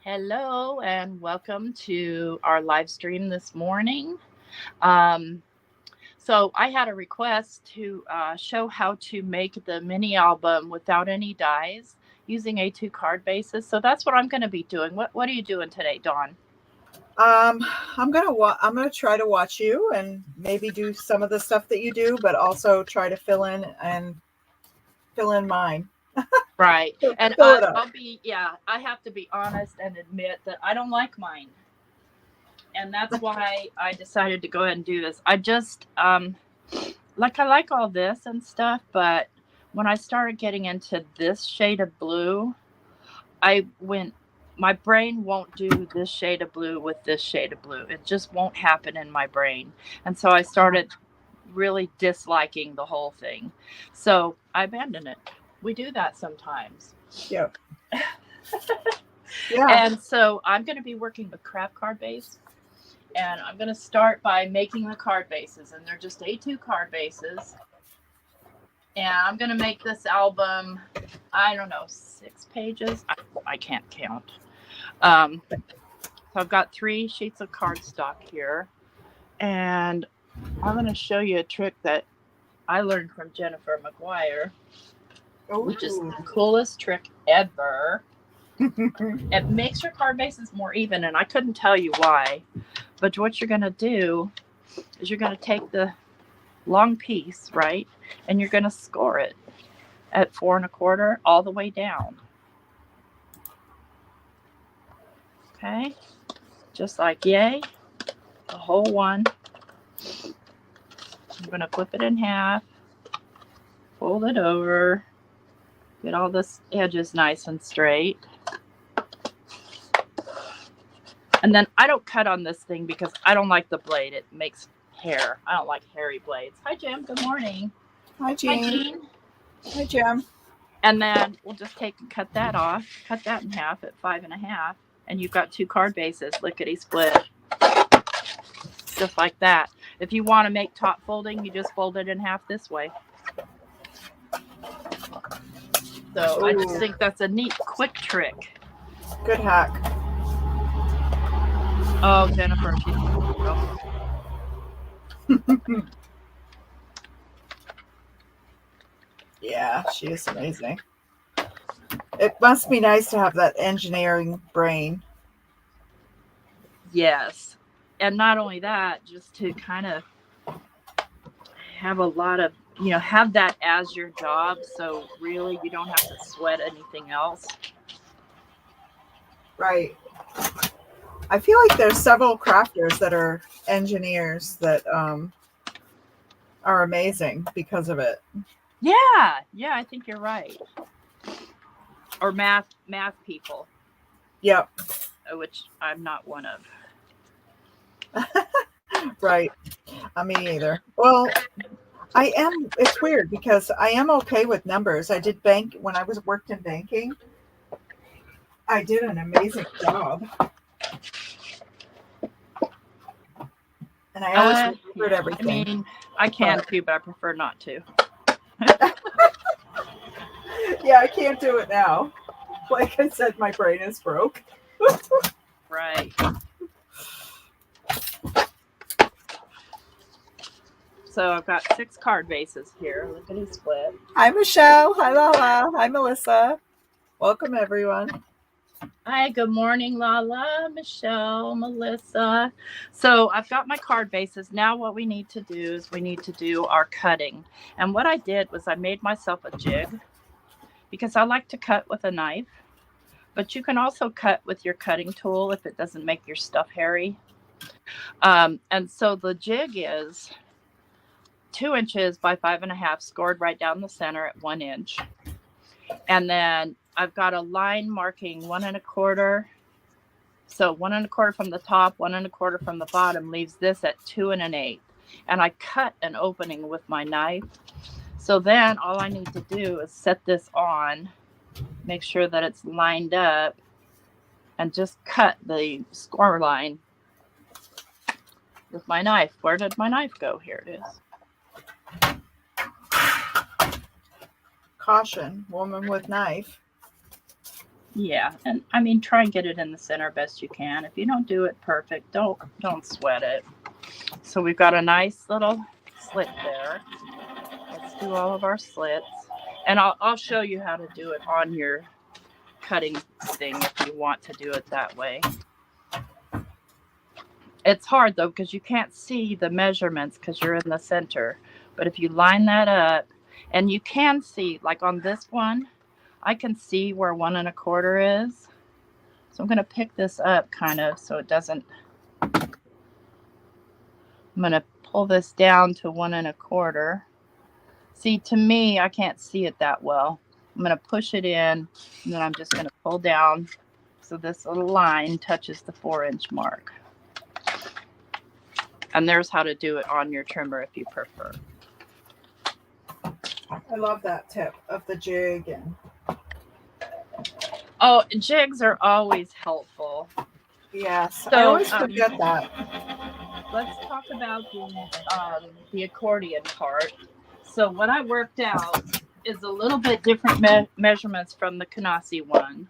Hello and welcome to our live stream this morning. Um, so, I had a request to show how to make the mini album without any dies using A2 card bases. So, that's what I'm going to be doing. What are you doing today, Dawn? Um, I'm gonna try to watch you and maybe do some of the stuff that you do, but also try to fill in mine. Right. And Fill it up. I have to be honest and admit that I don't like mine. And that's why I decided to go ahead and do this. I like all this and stuff, but when I started getting into this shade of blue, I went my brain won't do this shade of blue with this shade of blue. It just won't happen in my brain. And so I started really disliking the whole thing. So I abandoned it. We do that sometimes. Yep. Yeah. And so I'm going to be working with craft card base. And I'm going to start by making the card bases. And they're just A2 card bases. And I'm going to make this album, I don't know, 6 pages. I can't count. So I've got 3 sheets of cardstock here. And I'm going to show you a trick that I learned from Jennifer McGuire, which is the coolest trick ever. It makes your card bases more even, and I couldn't tell you why. But what you're going to do is you're going to take the long piece, right? And you're going to score it at 4 1/4 all the way down. Okay? Just like yay. The whole one. I'm going to flip it in half. Fold it over. Get all this edges nice and straight. And then I don't cut on this thing because I don't like the blade. It makes hair. I don't like hairy blades. Hi, Jim. Good morning. Hi, Jean. Hi, Jean. Hi, Jim. And then we'll just cut that off. Cut that in half at 5 1/2. And you've got 2 card bases, lickety split. Just like that. If you want to make top folding, you just fold it in half this way. So I just think that's a neat, quick trick. Good hack. Oh, Jennifer, she's Yeah, she is amazing. It must be nice to have that engineering brain. Yes. And not only that, just to kind of have a lot of, have that as your job. So really you don't have to sweat anything else. Right. I feel like there's several crafters that are engineers that are amazing because of it. Yeah, I think you're right. Or math people. Yep. Which I'm not one of. Right. Me either. Well, I am. It's weird because I am okay with numbers. I did bank when I worked in banking. I did an amazing job. And I always remembered everything. I mean, I can too, but I prefer not to. Yeah, I can't do it now. Like I said, my brain is broke. Right. So I've got 6 card bases here. Lickety split. Hi, Michelle. Hi, Lala. Hi, Melissa. Welcome, everyone. Hi, good morning, Lala, Michelle, Melissa. So I've got my card bases. Now what we need to do is we need to do our cutting. And what I did was I made myself a jig because I like to cut with a knife. But you can also cut with your cutting tool if it doesn't make your stuff hairy. And so the jig is 2 inches by 5 1/2, scored right down the center at 1 inch. And then I've got a line marking 1 1/4. So 1 1/4 from the top, 1 1/4 from the bottom leaves this at 2 1/8. And I cut an opening with my knife. So then all I need to do is set this on, make sure that it's lined up, and just cut the score line with my knife. Where did my knife go? Here it is. Caution, woman with knife. Yeah, and I mean, try and get it in the center best you can. If you don't do it perfect, don't sweat it. So we've got a nice little slit there. Let's do all of our slits, and I'll show you how to do it on your cutting thing if you want to do it that way. It's hard though because you can't see the measurements because you're in the center. But if you line that up, and you can see, like on this one, I can see where 1 1/4 is. So I'm going to pick this up kind of so it doesn't. I'm going to pull this down to 1 1/4. See, to me, I can't see it that well. I'm going to push it in, and then I'm just going to pull down so this little line touches the 4-inch mark. And there's how to do it on your trimmer if you prefer. I love that tip of the jig. And oh, jigs are always helpful. Yes, so, I always forget that. Let's talk about the accordion part. So what I worked out is a little bit different measurements from the Canasi one,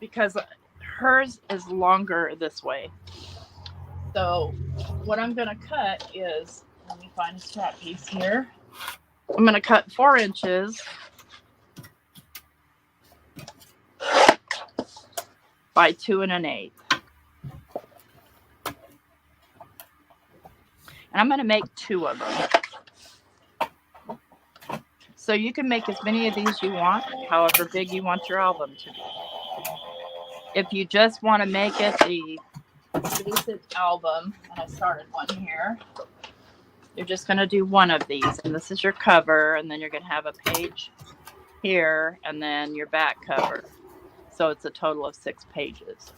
because hers is longer this way. So what I'm going to cut is, let me find a scrap piece here. I'm going to cut 4 inches by 2 1/8. And I'm going to make 2 of them. So you can make as many of these you want, however big you want your album to be. If you just want to make it the basic album, and I started one here, you're just going to do one of these. And this is your cover, and then you're going to have a page here, and then your back cover. So it's a total of 6 pages.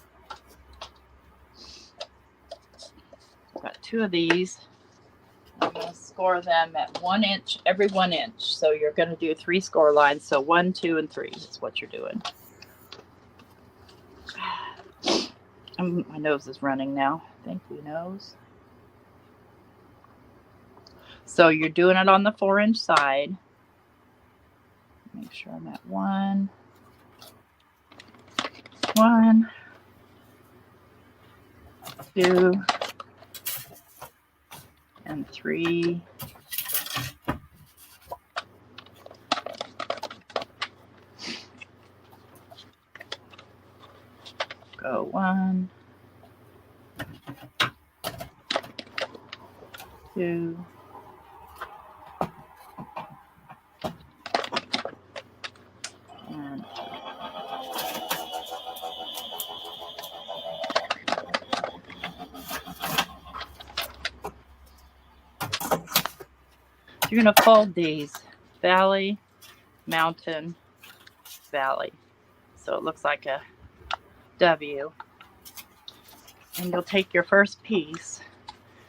Got 2 of these. I'm going to score them at 1 inch, every 1 inch. So you're going to do 3 score lines. So 1, 2, and 3 is what you're doing. My nose is running now. Thank you, nose. So you're doing it on the 4-inch side. Make sure I'm at 1, 2, and 3. Go 1, 2, and you're going to fold these valley, mountain, valley. So it looks like a W. And you'll take your first piece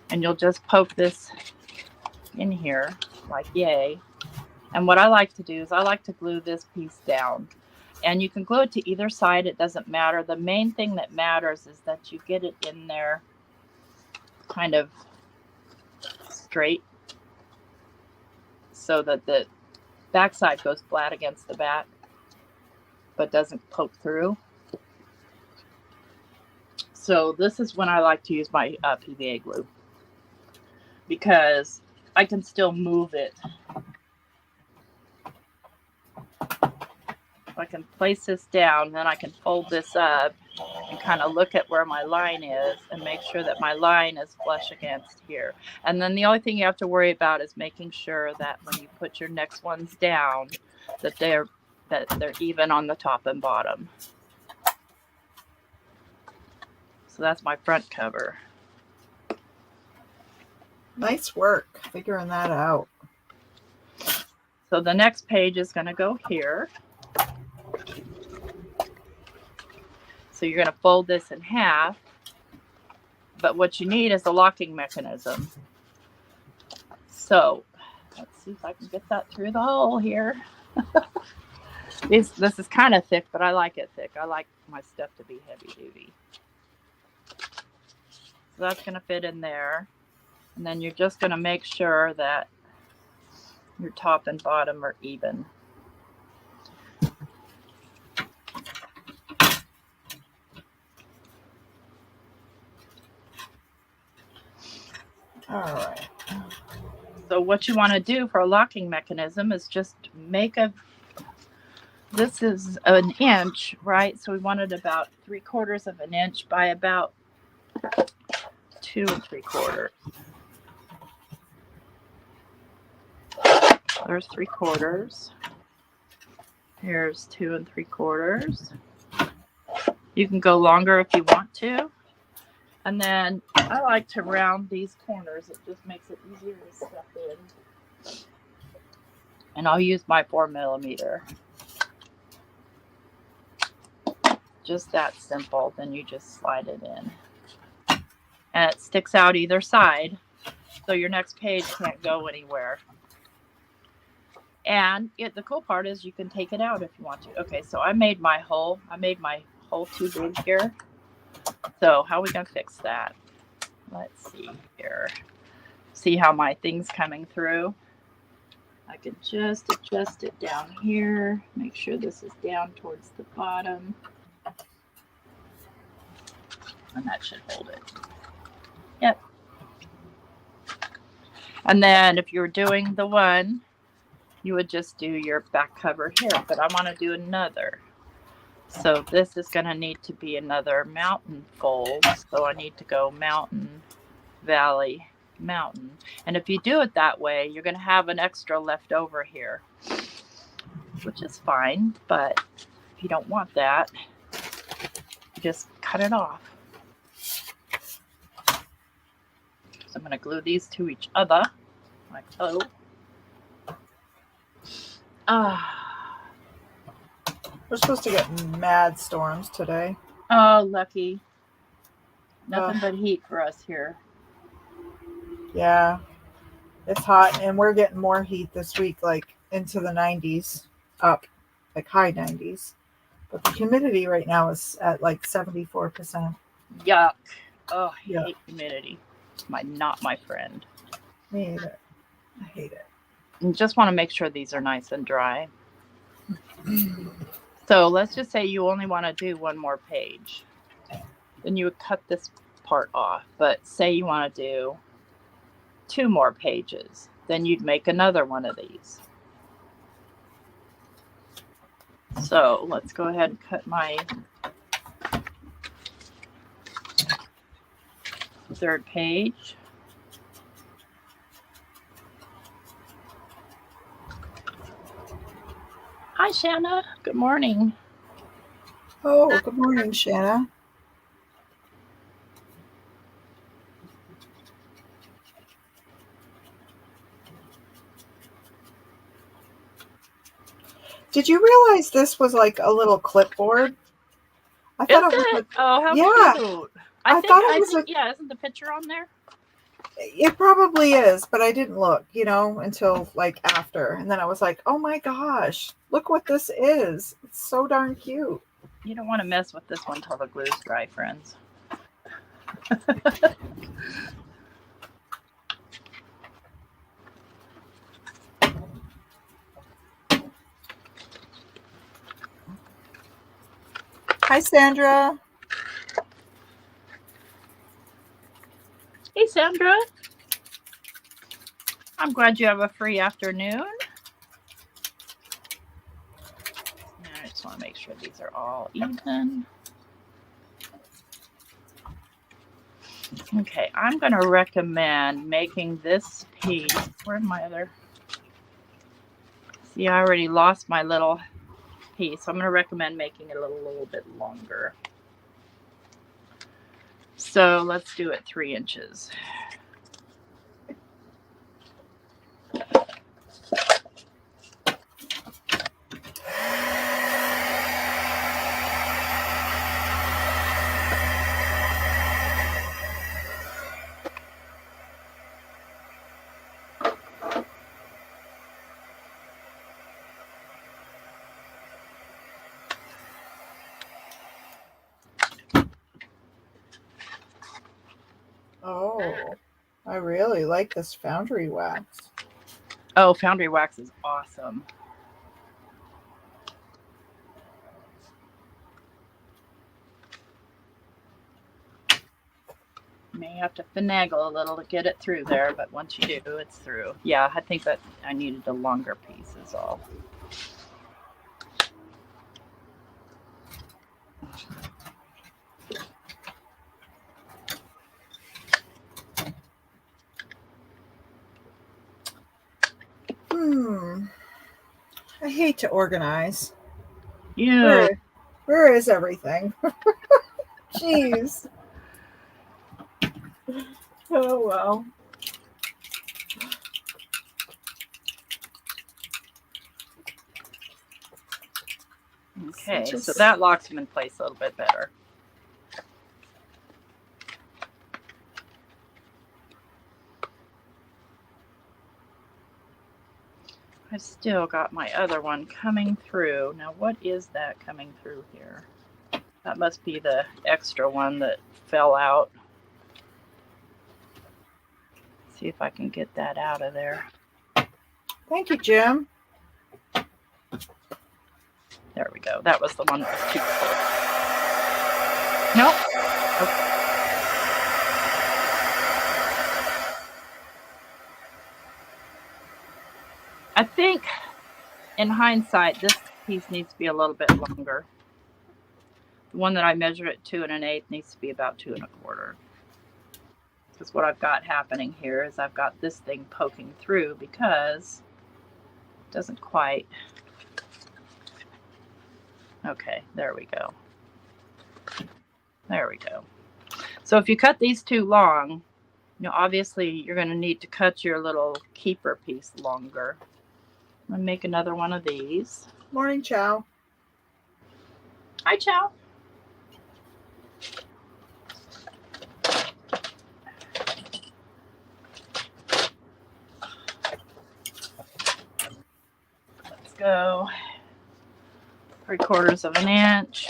and you'll just poke this in here like yay. And what I like to do is I like to glue this piece down. And you can glue it to either side. It doesn't matter. The main thing that matters is that you get it in there kind of straight so that the backside goes flat against the back but doesn't poke through. So this is when I like to use my PVA glue because I can still move it. I can place this down, then I can fold this up and kind of look at where my line is and make sure that my line is flush against here. And then the only thing you have to worry about is making sure that when you put your next ones down, that they're even on the top and bottom. So that's my front cover. Nice work figuring that out. So the next page is going to go here. So you're going to fold this in half. But what you need is a locking mechanism. So let's see if I can get that through the hole here. This is kind of thick, but I like it thick. I like my stuff to be heavy duty. So that's going to fit in there. And then you're just going to make sure that your top and bottom are even. All right. So what you want to do for a locking mechanism is just make this is an inch, right? So we wanted about 3/4 of an inch by about 2 3/4. There's 3/4. Here's 2 3/4. You can go longer if you want to. And then I like to round these corners. It just makes it easier to step in. And I'll use my 4mm. Just that simple. Then you just slide it in. And it sticks out either side. So your next page can't go anywhere. And the cool part is you can take it out if you want to. Okay, so I made my hole too big here. So how are we going to fix that? Let's see here. See how my thing's coming through? I can just adjust it down here. Make sure this is down towards the bottom. And that should hold it. Yep. And then if you're doing the one, you would just do your back cover here. But I want to do another. So this is going to need to be another mountain fold. So I need to go mountain, valley, mountain. And if you do it that way, you're going to have an extra left over here, which is fine. But if you don't want that, you just cut it off. So I'm going to glue these to each other like so. We're supposed to get mad storms today. Oh, lucky. Nothing but heat for us here. Yeah. It's hot, and we're getting more heat this week, like into the 90s, up, like high 90s. But the humidity right now is at like 74%. Yuck. Oh, I hate humidity. It's not my friend. Me either. I hate it. And just want to make sure these are nice and dry. So let's just say you only want to do one more page. Then you would cut this part off. But say you want to do 2 more pages. Then you'd make another one of these. So let's go ahead and cut my 3rd page. Hi, Shanna. Good morning. Oh, good morning, Shanna. Did you realize this was like a little clipboard? I thought it was. Oh, how cute. I think, yeah, isn't the picture on there? It probably is, but I didn't look, until like after. And then I was like, oh my gosh, look what this is. It's so darn cute. You don't want to mess with this one till the glue's dry, friends. Hi, Sandra. Hey, Sandra. I'm glad you have a free afternoon. I just want to make sure these are all even. Okay, I'm going to recommend making this piece. Where's my other? See, I already lost my little piece. So I'm going to recommend making it a little bit longer. So let's do it 3 inches. Oh, I really like this foundry wax. Oh, foundry wax is awesome. may have to finagle a little to get it through there, but once you do, it's through. Yeah, I think that I needed a longer piece is all. I hate to organize. Yeah. Where is everything? Jeez. Oh well. Okay, so that locks them in place a little bit better. I've still got my other one coming through. Now, what is that coming through here? That must be the extra one that fell out. See if I can get that out of there. Thank you, Jim. There we go. That was the one that was too close. Nope. Okay. I think, in hindsight, this piece needs to be a little bit longer. The one that I measured at 2 1/8 needs to be about 2 1/4. Because what I've got happening here is I've got this thing poking through because it doesn't quite. Okay, there we go. There we go. So if you cut these too long, obviously you're going to need to cut your little keeper piece longer. I'm going to make another one of these. Morning, Chow. Hi, Chow. Let's go 3/4 of an inch.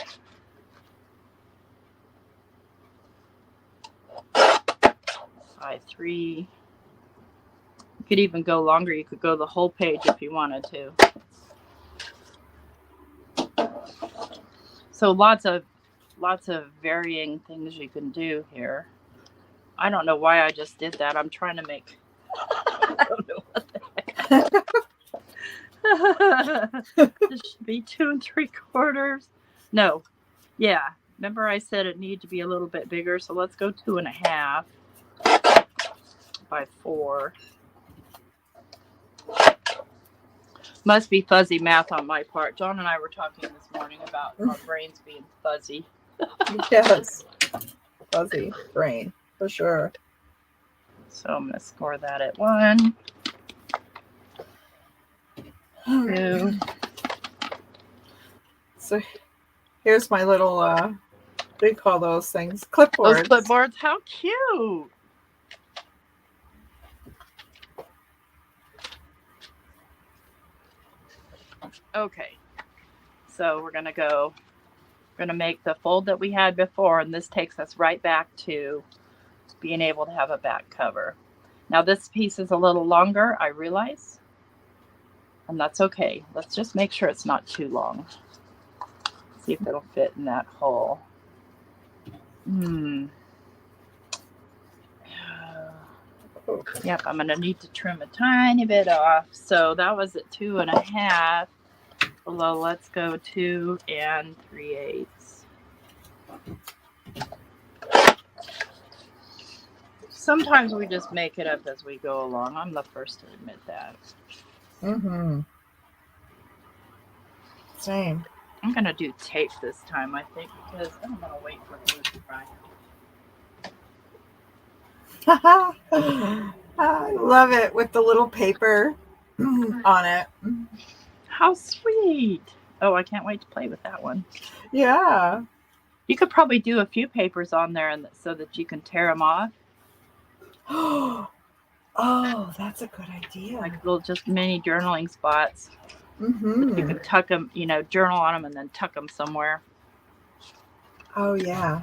By 3. You could even go longer. You could go the whole page if you wanted to. So lots of varying things you can do here. I don't know why I just did that. I'm trying to make. I don't know what the heck. This should be 2 3/4. No, yeah. Remember I said it needed to be a little bit bigger, so let's go 2 1/2 by 4. Must be fuzzy math on my part. John and I were talking this morning about our brains being fuzzy. Yes. Fuzzy brain, for sure. So I'm going to score that at 1, 2. So here's my little, what do you call those things? Clipboards. Those clipboards, how cute. Okay, so we're going to make the fold that we had before, and this takes us right back to being able to have a back cover. Now this piece is a little longer, I realize, and that's okay. Let's just make sure it's not too long. See if it'll fit in that hole. Yep, I'm going to need to trim a tiny bit off. So that was at 2 1/2. Below, let's go 2 3/8. Sometimes we just make it up as we go along. I'm the first to admit that. Same. I'm going to do tape this time, I think, because I don't want to wait for glue to dry. I love it with the little paper on it. How sweet. Oh, I can't wait to play with that one. Yeah. You could probably do a few papers on there so that you can tear them off. Oh, that's a good idea. Like little just mini journaling spots. You can tuck them, journal on them and then tuck them somewhere. Oh, yeah.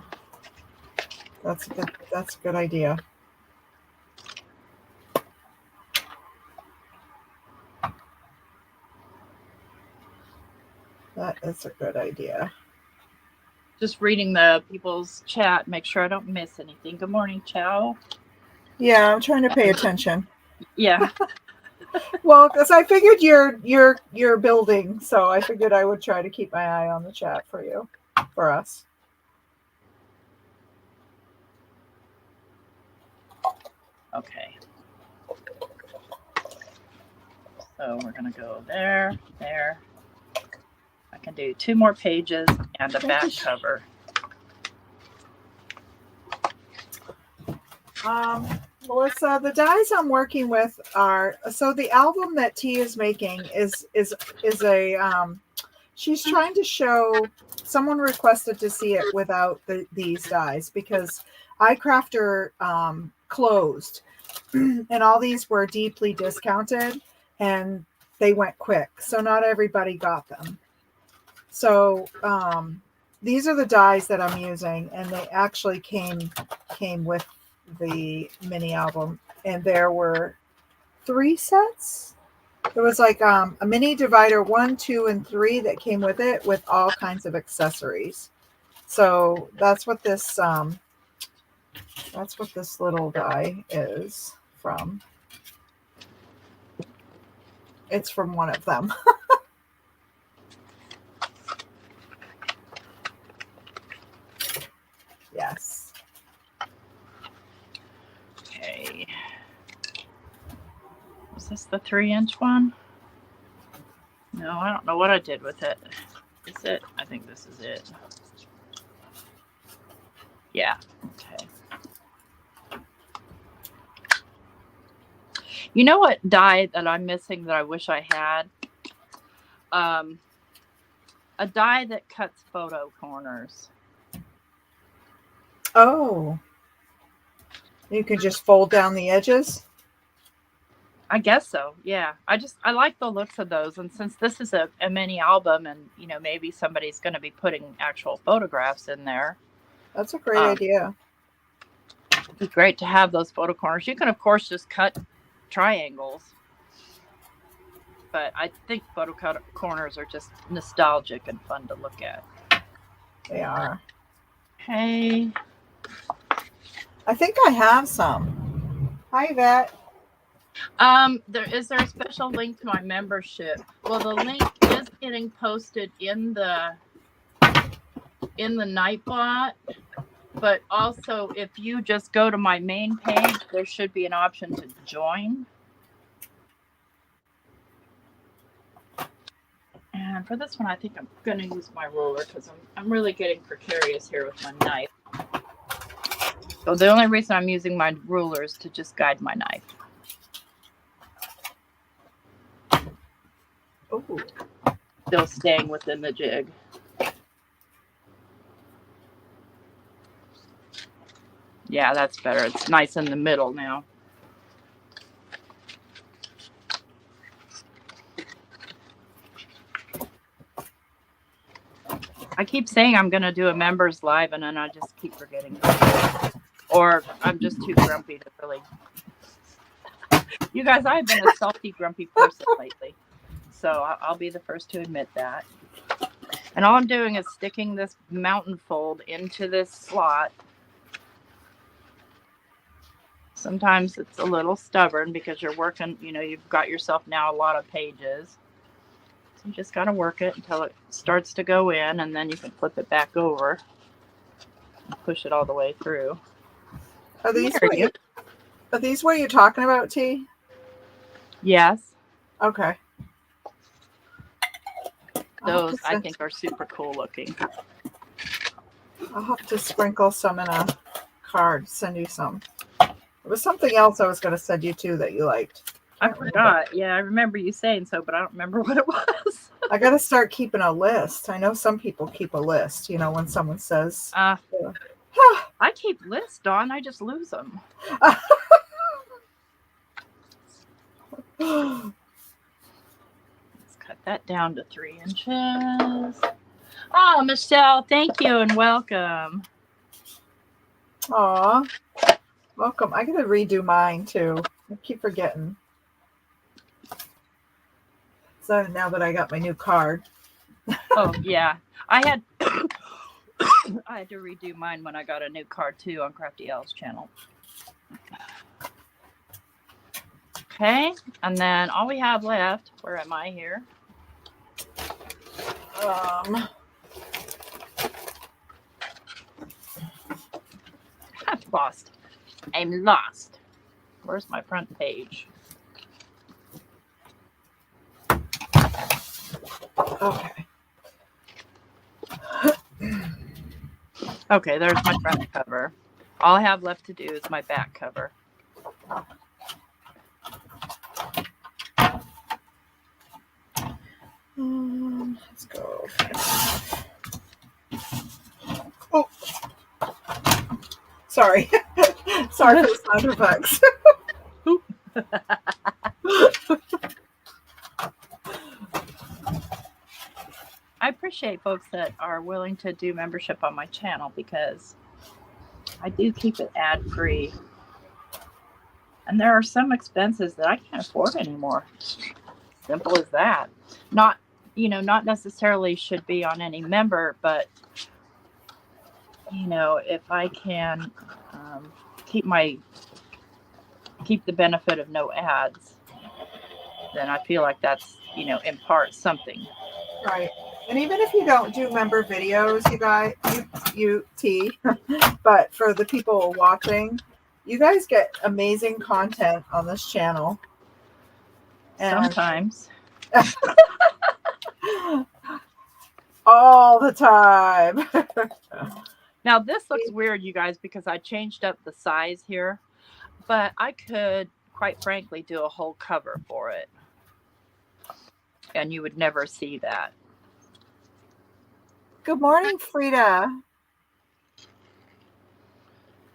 That's a good idea. That is a good idea. just reading the people's chat, make sure I don't miss anything. Good morning, Chow. Yeah, I'm trying to pay attention. Yeah. Well, because I figured you're building, so I figured I would try to keep my eye on the chat for us. Okay. So we're going to go there, there. I can do 2 more pages and a back cover. Melissa, the dyes I'm working with are, so the album that T is making is a she's trying to show, someone requested to see it without these dyes because iCrafter closed and all these were deeply discounted and they went quick, so not everybody got them. So these are the dyes that I'm using, and they actually came with the mini album, and there were 3 sets. There was like a mini divider 1, 2, and 3 that came with it with all kinds of accessories. So that's what this little die is from. It's from one of them. Yes. Okay. Was this the 3-inch one? No, I don't know what I did with it. Is it? I think this is it. Yeah. Okay. You know what die that I'm missing that I wish I had? A die that cuts photo corners. Oh. You can just fold down the edges? I guess so. Yeah. I like the looks of those. And since this is a mini album and, maybe somebody's going to be putting actual photographs in there. That's a great idea. It'd be great to have those photo corners. You can, of course, just cut triangles. But I think photo corners are just nostalgic and fun to look at. They are. Okay. I think I have some. Hi, Yvette. Is there a special link to my membership? Well, the link is getting posted in the Nightbot, but also if you just go to my main page, there should be an option to join. And for this one, I think I'm going to use my ruler because I'm really getting precarious here with my knife. So the only reason I'm using my ruler is to just guide my knife. Ooh. Still staying within the jig. Yeah, that's better. It's nice in the middle now. I keep saying I'm going to do a members live and then I just keep forgetting. Or I'm just too grumpy to really. You guys, I've been a salty, grumpy person lately. So I'll be the first to admit that. And all I'm doing is sticking this mountain fold into this slot. Sometimes it's a little stubborn because you're working, you've got yourself now a lot of pages. So you just got to work it until it starts to go in, and then you can flip it back over and push it all the way through. Are these what you're talking about, T? Yes. Okay. Those I think are super cool looking. I'll have to sprinkle some in a card, send you some. There was something else I was going to send you too that you liked. I forgot. Yeah, I remember you saying so, but I don't remember what it was. I got to start keeping a list. I know some people keep a list, when someone says. I keep lists, Dawn. I just lose them. Let's cut that down to 3 inches. Oh, Michelle, thank you and welcome. Aw, welcome. I got to redo mine too. I keep forgetting. So now that I got my new card. Oh, yeah. I had I had to redo mine when I got a new card too on Crafty L's channel. Okay, and then all we have left, where am I here? Um, I'm lost. I'm lost. Where's my front page? okay. Okay, there's my front cover. All I have left to do is my back cover. Let's go. Oh, sorry. Sorry for the sound effects. I appreciate folks that are willing to do membership on my channel because I do keep it ad free. And there are some expenses that I can't afford anymore. Simple as that. Not necessarily should be on any member, but if I can keep the benefit of no ads, then I feel like that's in part something. Right. And even if you don't do member videos, you guys, but for the people watching, you guys get amazing content on this channel. And Sometimes. all the time. Now this looks weird, you guys, because I changed up the size here, but I could, quite frankly, do a whole cover for it. And you would never see that. Good morning, Frida.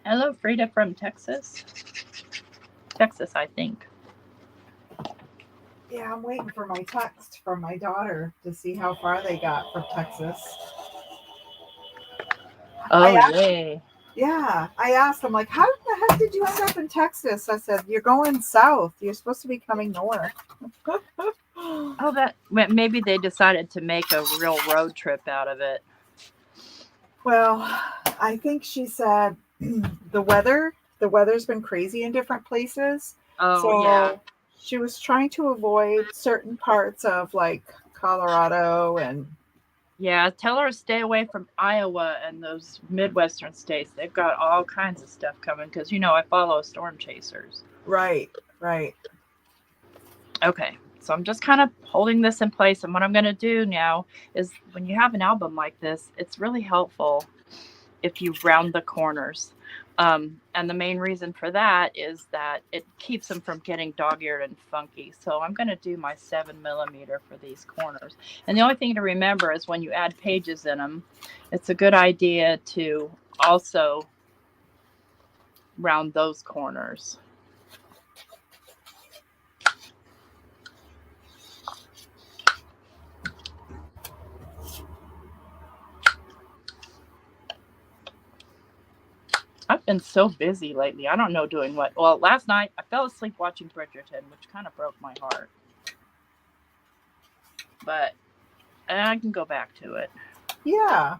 Hello, Frida from Texas. Texas, I think. Yeah, I'm waiting for my text from my daughter to see how far they got from Texas. Oh, yay. Yeah, I asked them, like, how the heck did you end up in Texas? I said, you're going south. You're supposed to be coming north. Oh, that maybe they decided to make a real road trip out of it. Well, I think she said the weather's been crazy in different places. Oh, so yeah. She was trying to avoid certain parts of like Colorado and yeah, tell her to stay away from Iowa and those Midwestern states. They've got all kinds of stuff coming because I follow storm chasers. Right. Okay. So I'm just kind of holding this in place. And what I'm going to do now is when you have an album like this, it's really helpful if you round the corners. And the main reason for that is that it keeps them from getting dog-eared and funky. So I'm going to do my 7mm for these corners. And the only thing to remember is when you add pages in them, it's a good idea to also round those corners. I've been so busy lately. I don't know doing what. Well, last night I fell asleep watching Bridgerton, which kind of broke my heart. But I can go back to it. Yeah.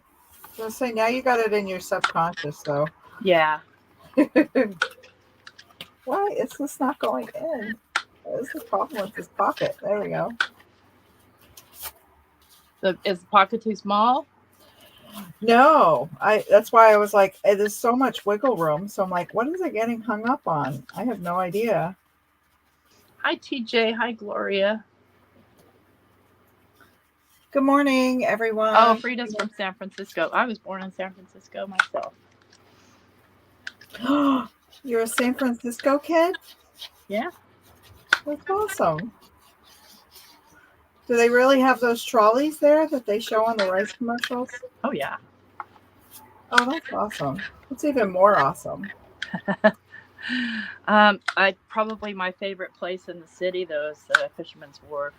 So say now you got it in your subconscious, though. Yeah. Why is this not going in? What is the problem with this pocket? There we go. Is the pocket too small? No, that's why I was like, there's so much wiggle room. So I'm like, what is it getting hung up on? I have no idea. Hi, TJ. Hi, Gloria. Good morning, everyone. Oh, Frida's from San Francisco. I was born in San Francisco myself. You're a San Francisco kid? Yeah. That's awesome. Do they really have those trolleys there that they show on the rice commercials? Oh, yeah. Oh, that's awesome. That's even more awesome. Probably my favorite place in the city, though, is Fisherman's Wharf.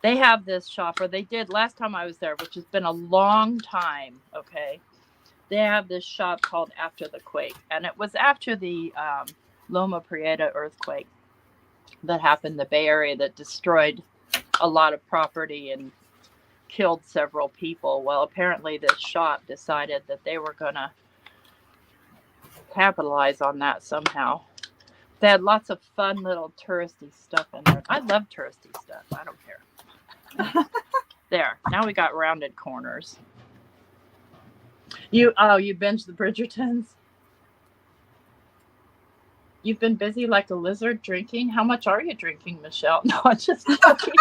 They have this shop, or they did last time I was there, which has been a long time, okay? They have this shop called After the Quake, and it was after the Loma Prieta earthquake that happened in the Bay Area that destroyed a lot of property and killed several people. Well, apparently this shop decided that they were going to capitalize on that somehow. They had lots of fun little touristy stuff in there. I love touristy stuff. I don't care. There. Now we got rounded corners. You binged the Bridgertons? You've been busy like a lizard drinking. How much are you drinking, Michelle? No, I'm just joking.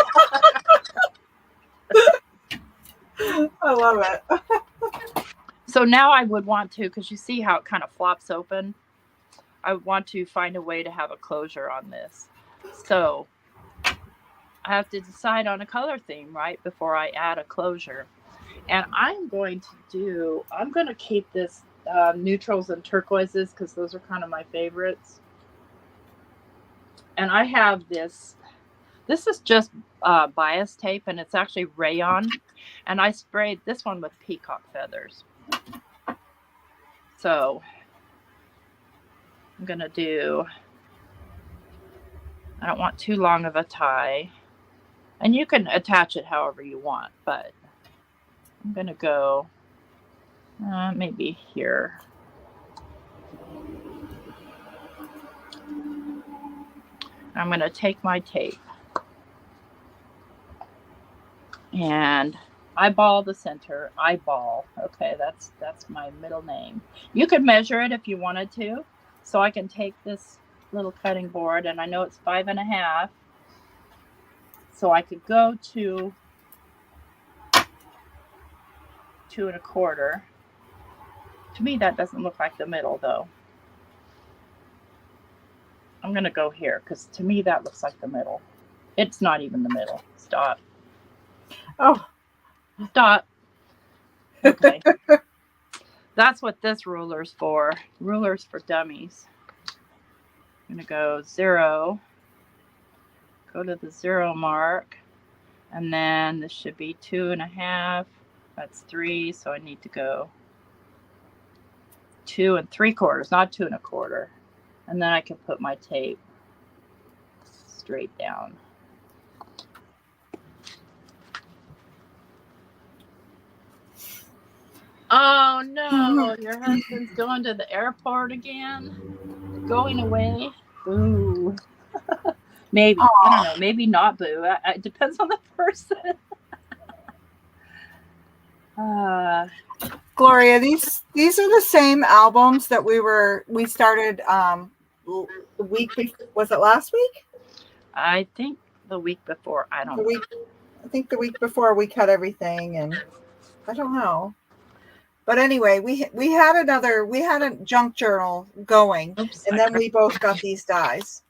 I love it. So now I would want to, because you see how it kind of flops open. I want to find a way to have a closure on this. So I have to decide on a color theme, right, before I add a closure. And I'm going to keep this neutrals and turquoises, because those are kind of my favorites. And I have this is just bias tape, and it's actually rayon. And I sprayed this one with peacock feathers. So I'm going to do, I don't want too long of a tie. And you can attach it however you want, but I'm going to go maybe here. I'm going to take my tape and eyeball the center. Eyeball. Okay, that's my middle name. You could measure it if you wanted to. So I can take this little cutting board, and I know it's 5.5. So I could go to 2 1/4. To me, that doesn't look like the middle, though. I'm going to go here, because to me, that looks like the middle. It's not even the middle. Stop. Oh. Stop. Okay. That's what this ruler's for. Ruler's for dummies. I'm going to go 0. Go to the 0 mark. And then this should be 2 1/2. That's 3. So I need to go 2 3/4, not 2 1/4. And then I can put my tape straight down. Oh no, your husband's going to the airport again? Going away? Boo. Maybe. Aww. I don't know. Maybe not boo. It depends on the person. Gloria, these are the same albums that we started the week before. Was it last week? I think the week before. I don't know. I think the week before we cut everything, and I don't know. But anyway, we had a junk journal going. Oops, and then we both got these dies.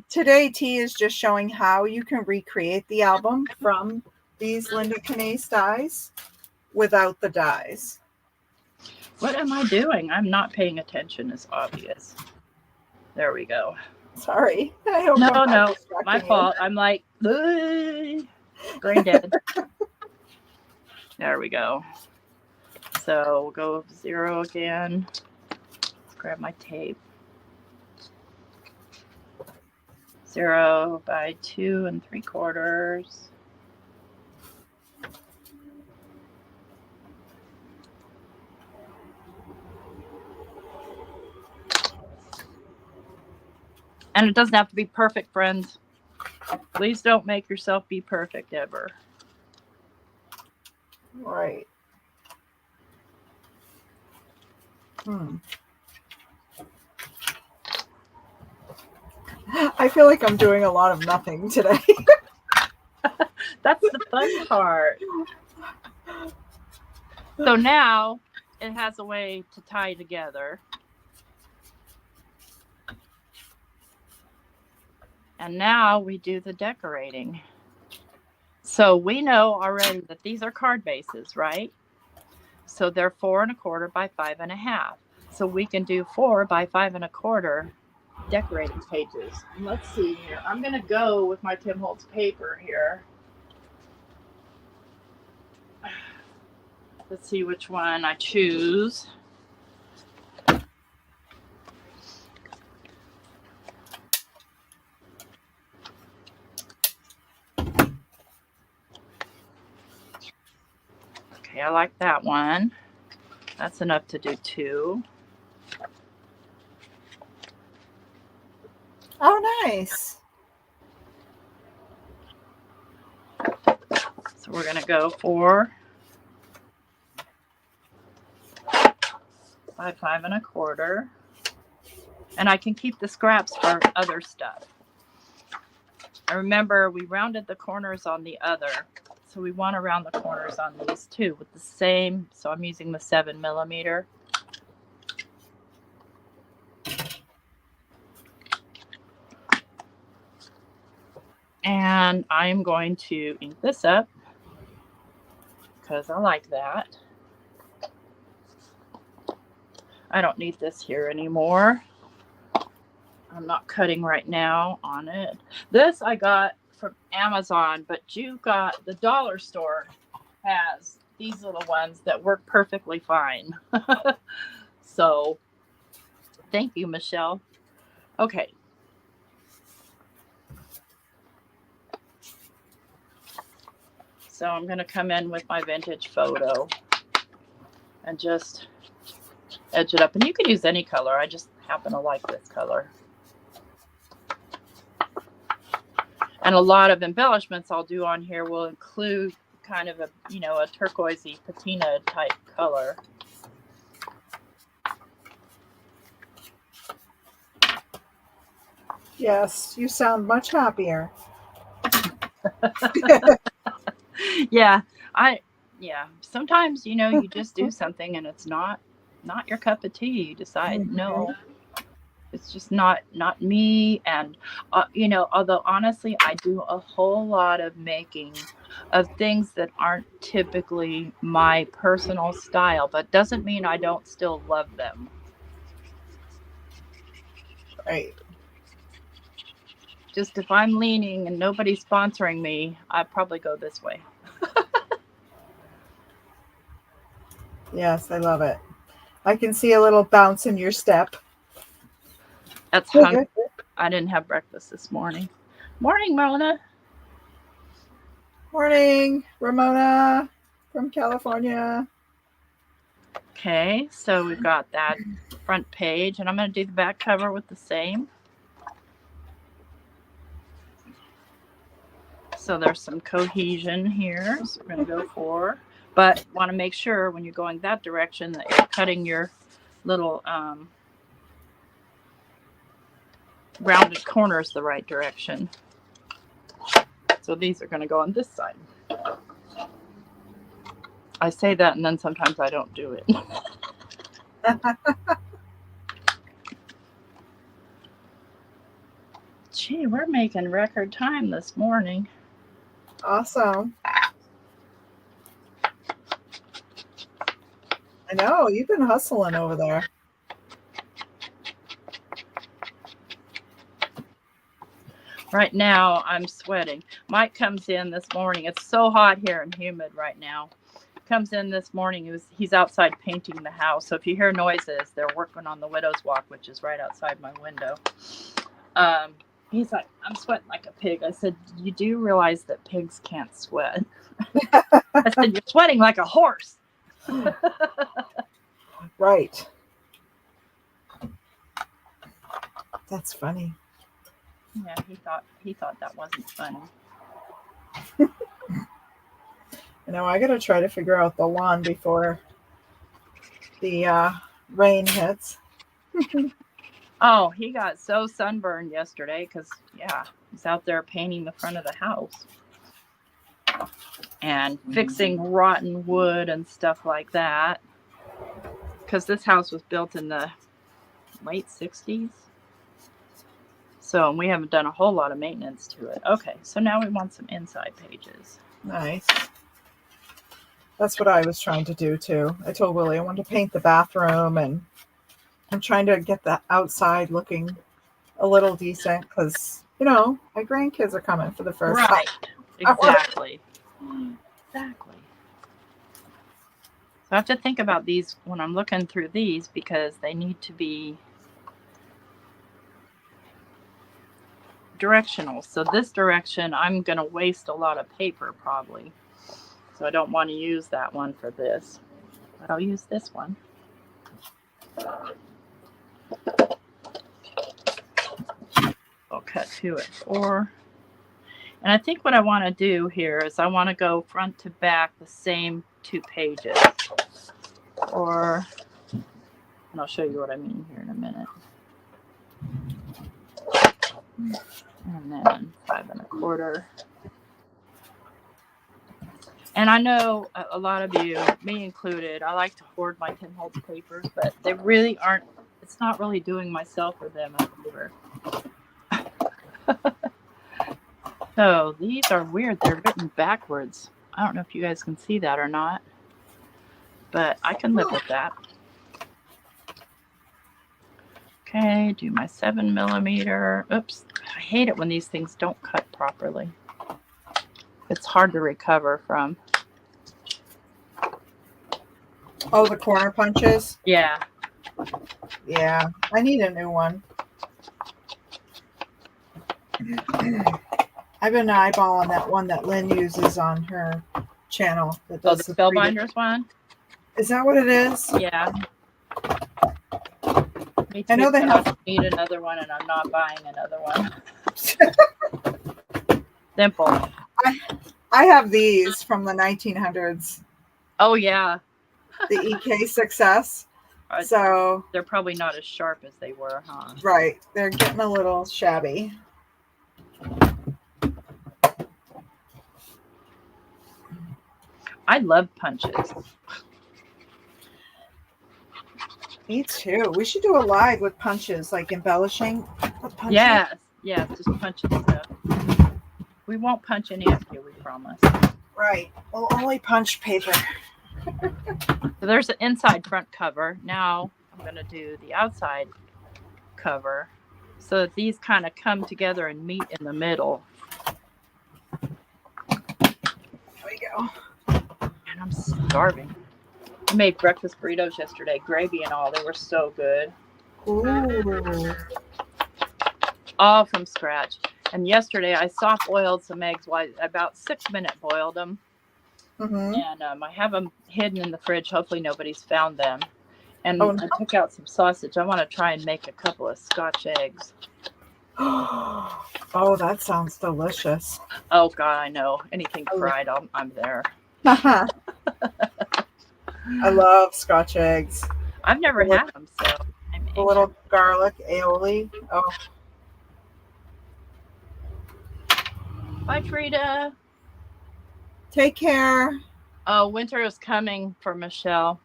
Today, T is just showing how you can recreate the album from these Linda Knaus dies without the dies. What am I doing? I'm not paying attention. It's obvious. There we go. Sorry. I hope no, my fault. I'm like, brain dead. There we go. So we'll go 0 again. Grab my tape. 0 by 2 3/4. And it doesn't have to be perfect, friends. Please don't make yourself be perfect ever. Right. I feel like I'm doing a lot of nothing today. That's the fun part. So now it has a way to tie together. And now we do the decorating. So we know already that these are card bases, right? So they're 4 1/4 by 5.5. So we can do 4 by 5 1/4 decorating pages. And let's see here. I'm going to go with my Tim Holtz paper here. Let's see which one I choose. Okay, I like that one. That's enough to do 2. Oh, nice. So we're going to go for 5, 5 1/4. And I can keep the scraps for other stuff. I remember we rounded the corners on the other. So we want to round the corners on these too with the same. So I'm using the 7mm. And I'm going to ink this up because I like that. I don't need this here anymore. I'm not cutting right now on it. This I got from Amazon, but the dollar store has these little ones that work perfectly fine. So thank you, Michelle. Okay. So I'm going to come in with my vintage photo and just edge it up. And you can use any color. I just happen to like this color. And a lot of embellishments I'll do on here will include kind of a turquoisey patina type color. Yes, you sound much happier. Yeah, sometimes you just do something and it's not your cup of tea. You decide no, it's just not me. And although honestly I do a whole lot of making of things that aren't typically my personal style, but doesn't mean I don't still love them. Right. Just if I'm leaning and nobody's sponsoring me, I'd probably go this way. Yes, I love it. I can see a little bounce in your step. That's hungry. I didn't have breakfast this morning. Morning, Mona. Morning, Ramona from California. Okay, so we've got that front page, and I'm going to do the back cover with the same. So there's some cohesion here, so we're going to go for, but want to make sure when you're going that direction that you're cutting your little rounded corners the right direction. So these are going to go on this side. I say that and then sometimes I don't do it. Gee, we're making record time this morning. Awesome. I know, you've been hustling over there. Right now, I'm sweating. Mike comes in this morning. It's so hot here and humid right now. Comes in this morning. He's outside painting the house. So if you hear noises, they're working on the Widow's Walk, which is right outside my window. He's like, I'm sweating like a pig. I said, you do realize that pigs can't sweat? I said, you're sweating like a horse. Right. That's funny. Yeah, he thought that wasn't funny. I gotta try to figure out the lawn before the rain hits. Oh, he got so sunburned yesterday because he's out there painting the front of the house and fixing rotten wood and stuff like that, because this house was built in the late 60s. So we haven't done a whole lot of maintenance to it. Okay, so now we want some inside pages. Nice. That's what I was trying to do too. I told Willie I wanted to paint the bathroom, and I'm trying to get the outside looking a little decent because, my grandkids are coming for the first time. Right, exactly. Exactly. So I have to think about these when I'm looking through these because they need to be directional. So this direction, I'm going to waste a lot of paper probably. So I don't want to use that one for this, but I'll use this one. I'll cut 2 at 4. And I think what I want to do here is I want to go front to back the same 2 pages. And I'll show you what I mean here in a minute. And then 5 1/4. And I know a lot of you, me included, I like to hoard my Tim Holtz papers, but they really aren't, it's not really doing myself or them a favor. So these are weird. They're written backwards. I don't know if you guys can see that or not, but I can live with that. Okay, do my 7 millimeter. Oops, I hate it when these things don't cut properly. It's hard to recover from. Oh, the corner punches? Yeah. Yeah, I need a new one. I've been eyeballing that one that Lynn uses on her channel. That Oh, does the Spellbinders one? Is that what it is? Yeah. Me too. I know they have. I need another one, and I'm not buying another one. Simple. I have these from the 1900s. Oh, yeah. The EK Success. So they're probably not as sharp as they were, huh? Right. They're getting a little shabby. I love punches. Me too. We should do a live with punches, like embellishing with punches. Yes. Yeah, just punching stuff. We won't punch any of you, we promise. Right. We'll only punch paper. So there's an inside front cover. Now I'm going to do the outside cover so that these kind of come together and meet in the middle. There we go. And I'm starving. I made breakfast burritos yesterday, gravy and all. They were so good. Ooh. All from scratch. And yesterday I soft boiled some eggs. Well, I about 6-minute boiled them. Mm-hmm. And I have them hidden in the fridge. Hopefully nobody's found them. And Oh, I took out some sausage. I want to try and make a couple of Scotch eggs. Oh, that sounds delicious. Oh, God, I know. Anything fried, I'm there. I love Scotch eggs. I've never had them, so I'm A little garlic aioli. Oh, Bye, Frida. take care. Oh, winter is coming for Michelle.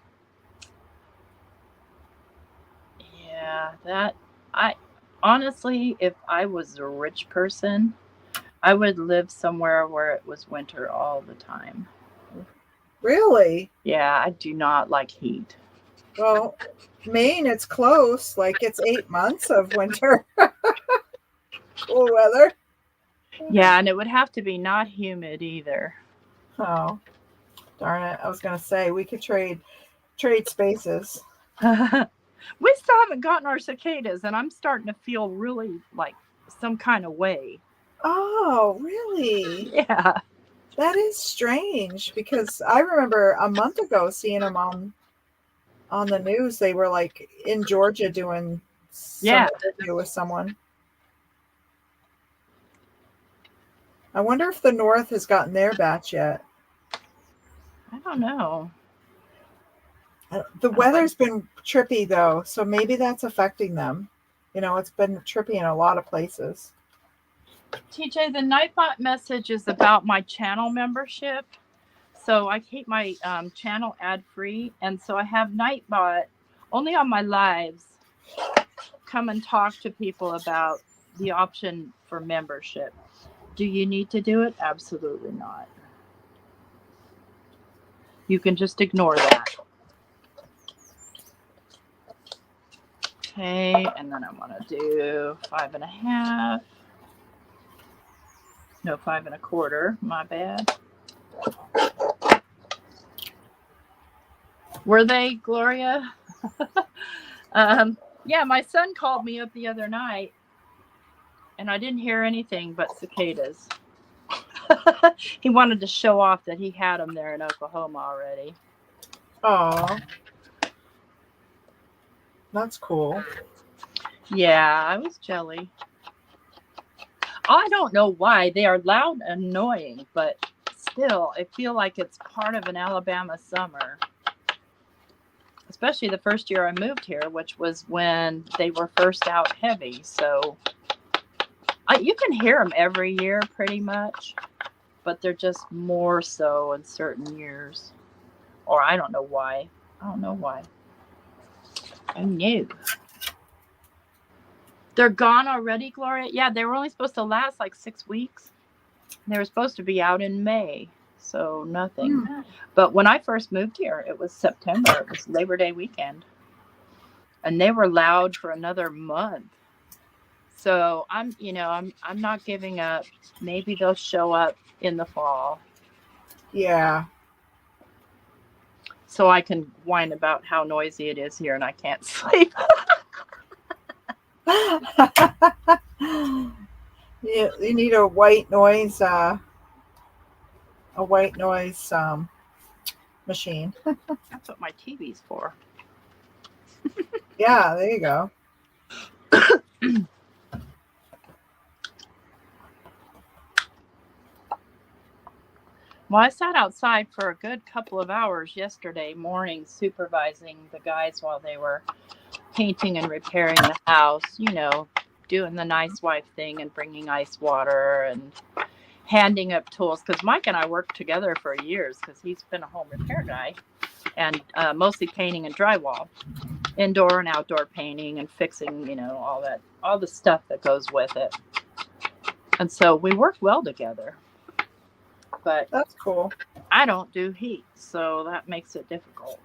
Yeah, honestly, if I was a rich person, I would live somewhere where it was winter all the time. Really? Yeah, I do not like heat. Well, Maine, it's close. Like it's 8 months of winter. Cool weather. Yeah, and it would have to be not humid either. Oh, darn it. I was going to say we could trade spaces. We still haven't gotten our cicadas, and I'm starting to feel really like some kind of way. Oh, really? Yeah. That is strange because I remember a month ago seeing them on the news. They were like in Georgia doing some interview with someone. I wonder if the North has gotten their batch yet. I don't know. The weather's been trippy though, so maybe that's affecting them. You know, it's been trippy in a lot of places. TJ, the Nightbot message is about my channel membership. So I keep my channel ad-free. And so I have Nightbot only on my lives come and talk to people about the option for membership. Do you need to do it? Absolutely not. You can just ignore that. Okay, and then I want to do 5 1/2. No, 5 1/4. My bad. Were they, Gloria? Yeah, my son called me up the other night, and I didn't hear anything but cicadas. He wanted to show off that he had them there in Oklahoma already. Oh, that's cool. Yeah, I was jelly. I don't know why. They are loud and annoying, but still, I feel like it's part of an Alabama summer. Especially the first year I moved here, which was when they were first out heavy. So you can hear them every year pretty much, but they're just more so in certain years. Or I don't know why. I don't know why. I knew. They're gone already, Gloria? Yeah, they were only supposed to last like 6 weeks. They were supposed to be out in May, so nothing. But when I first moved here, it was September. It was Labor Day weekend. And they were loud for another month. So I'm not giving up. Maybe they'll show up in the fall. Yeah. So I can whine about how noisy it is here and I can't sleep. You need a white noise machine. That's what my TV's for. Yeah, there you go. Well, I sat outside for a good couple of hours yesterday morning supervising the guys while they were painting and repairing the house, doing the nice wife thing and bringing ice water and handing up tools. Because Mike and I worked together for years because he's been a home repair guy and mostly painting and drywall, indoor and outdoor painting and fixing, all the stuff that goes with it. And so we work well together. But that's cool. I don't do heat, so that makes it difficult.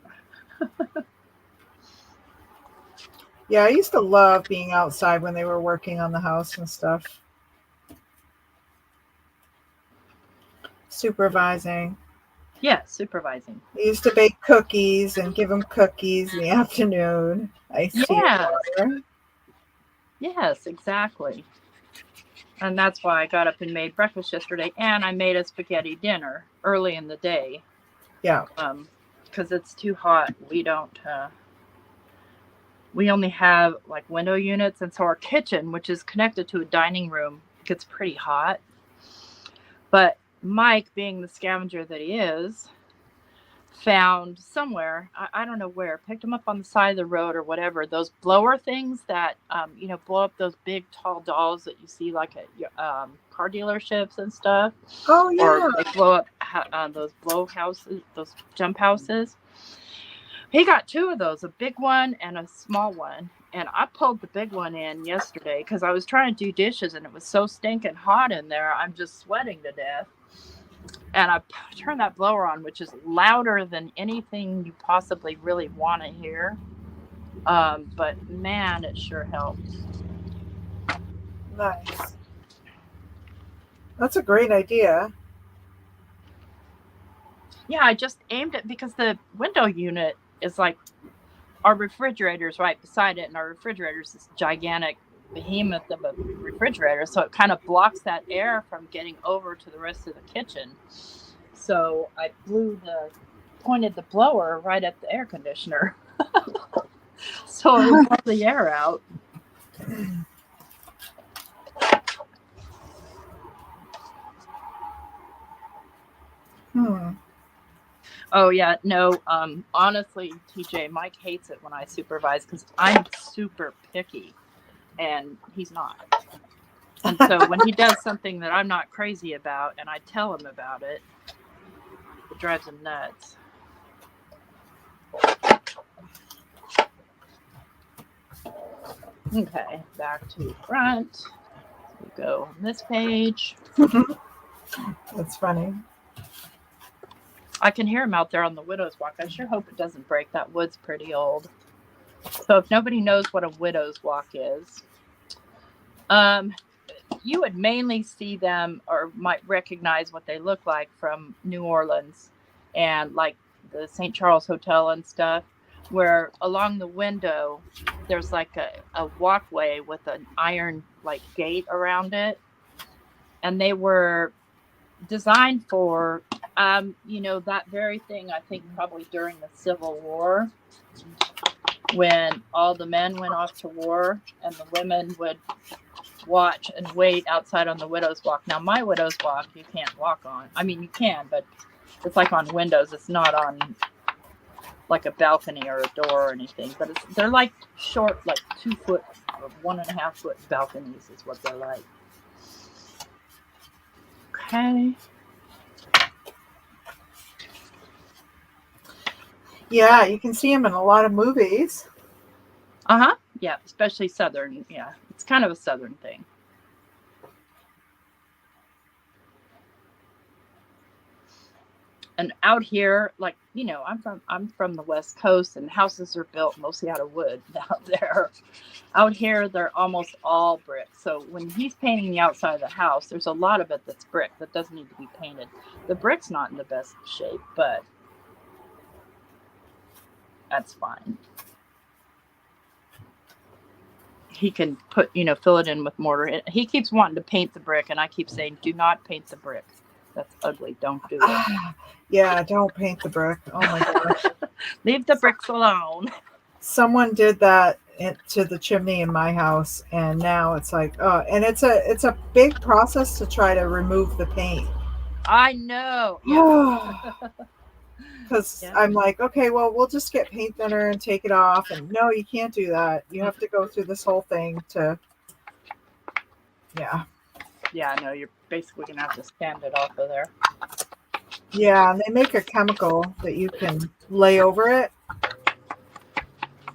Yeah, I used to love being outside when they were working on the house and stuff. Supervising. Yeah, supervising. I used to bake cookies and give them cookies in the afternoon. Yes, exactly. And that's why I got up and made breakfast yesterday, and I made a spaghetti dinner early in the day. Yeah. Because it's too hot. We only have like window units, and so our kitchen, which is connected to a dining room, gets pretty hot. But Mike, being the scavenger that he is, found somewhere, I don't know where, picked them up on the side of the road or whatever, those blower things that, blow up those big tall dolls that you see like at car dealerships and stuff. Oh, yeah. Or they blow up those blow houses, those jump houses. He got 2 of those, a big one and a small one. And I pulled the big one in yesterday because I was trying to do dishes and it was so stinking hot in there. I'm just sweating to death. And I turned that blower on, which is louder than anything you possibly really want to hear. But man, it sure helps. Nice. That's a great idea. Yeah, I just aimed it because the window unit is like our refrigerator's right beside it, and our refrigerator's this gigantic behemoth of a refrigerator, so it kind of blocks that air from getting over to the rest of the kitchen. So I pointed the blower right at the air conditioner. So it would blow the air out. Oh yeah, no, honestly, TJ, Mike hates it when I supervise because I'm super picky and he's not. And so when he does something that I'm not crazy about and I tell him about it, it drives him nuts. Okay, back to front. We go on this page. That's funny. I can hear him out there on the widow's walk. I sure hope it doesn't break. That wood's pretty old. So if nobody knows what a widow's walk is, you would mainly see them or might recognize what they look like from New Orleans and like the St. Charles Hotel and stuff, where along the window there's like a walkway with an iron like gate around it. And they were designed for, that very thing. I think probably during the Civil War, when all the men went off to war and the women would watch and wait outside on the widow's walk. Now, my widow's walk, you can't walk on. I mean, you can, but it's like on windows. It's not on like a balcony or a door or anything. But they're like short, like 2 foot or 1.5 foot balconies is what they're like. Okay. Yeah, you can see them in a lot of movies. Uh-huh. Yeah, especially Southern. Yeah, it's kind of a Southern thing. And out here, like, I'm from the West Coast, and houses are built mostly out of wood out there. Out here, they're almost all brick. So when he's painting the outside of the house, there's a lot of it that's brick that doesn't need to be painted. The brick's not in the best shape, but that's fine. He can fill it in with mortar. He keeps wanting to paint the brick, and I keep saying, do not paint the brick. That's ugly. Don't do it. Yeah, don't paint the brick. Oh my gosh. Leave the bricks alone. Someone did that to the chimney in my house, and now it's like, oh, and it's a big process to try to remove the paint. I know. Because I'm like, okay, well, we'll just get paint thinner and take it off. And no, you can't do that. You have to go through this whole thing to, yeah. Yeah, I know. You're basically going to have to sand it off of there. Yeah, and they make a chemical that you can lay over it.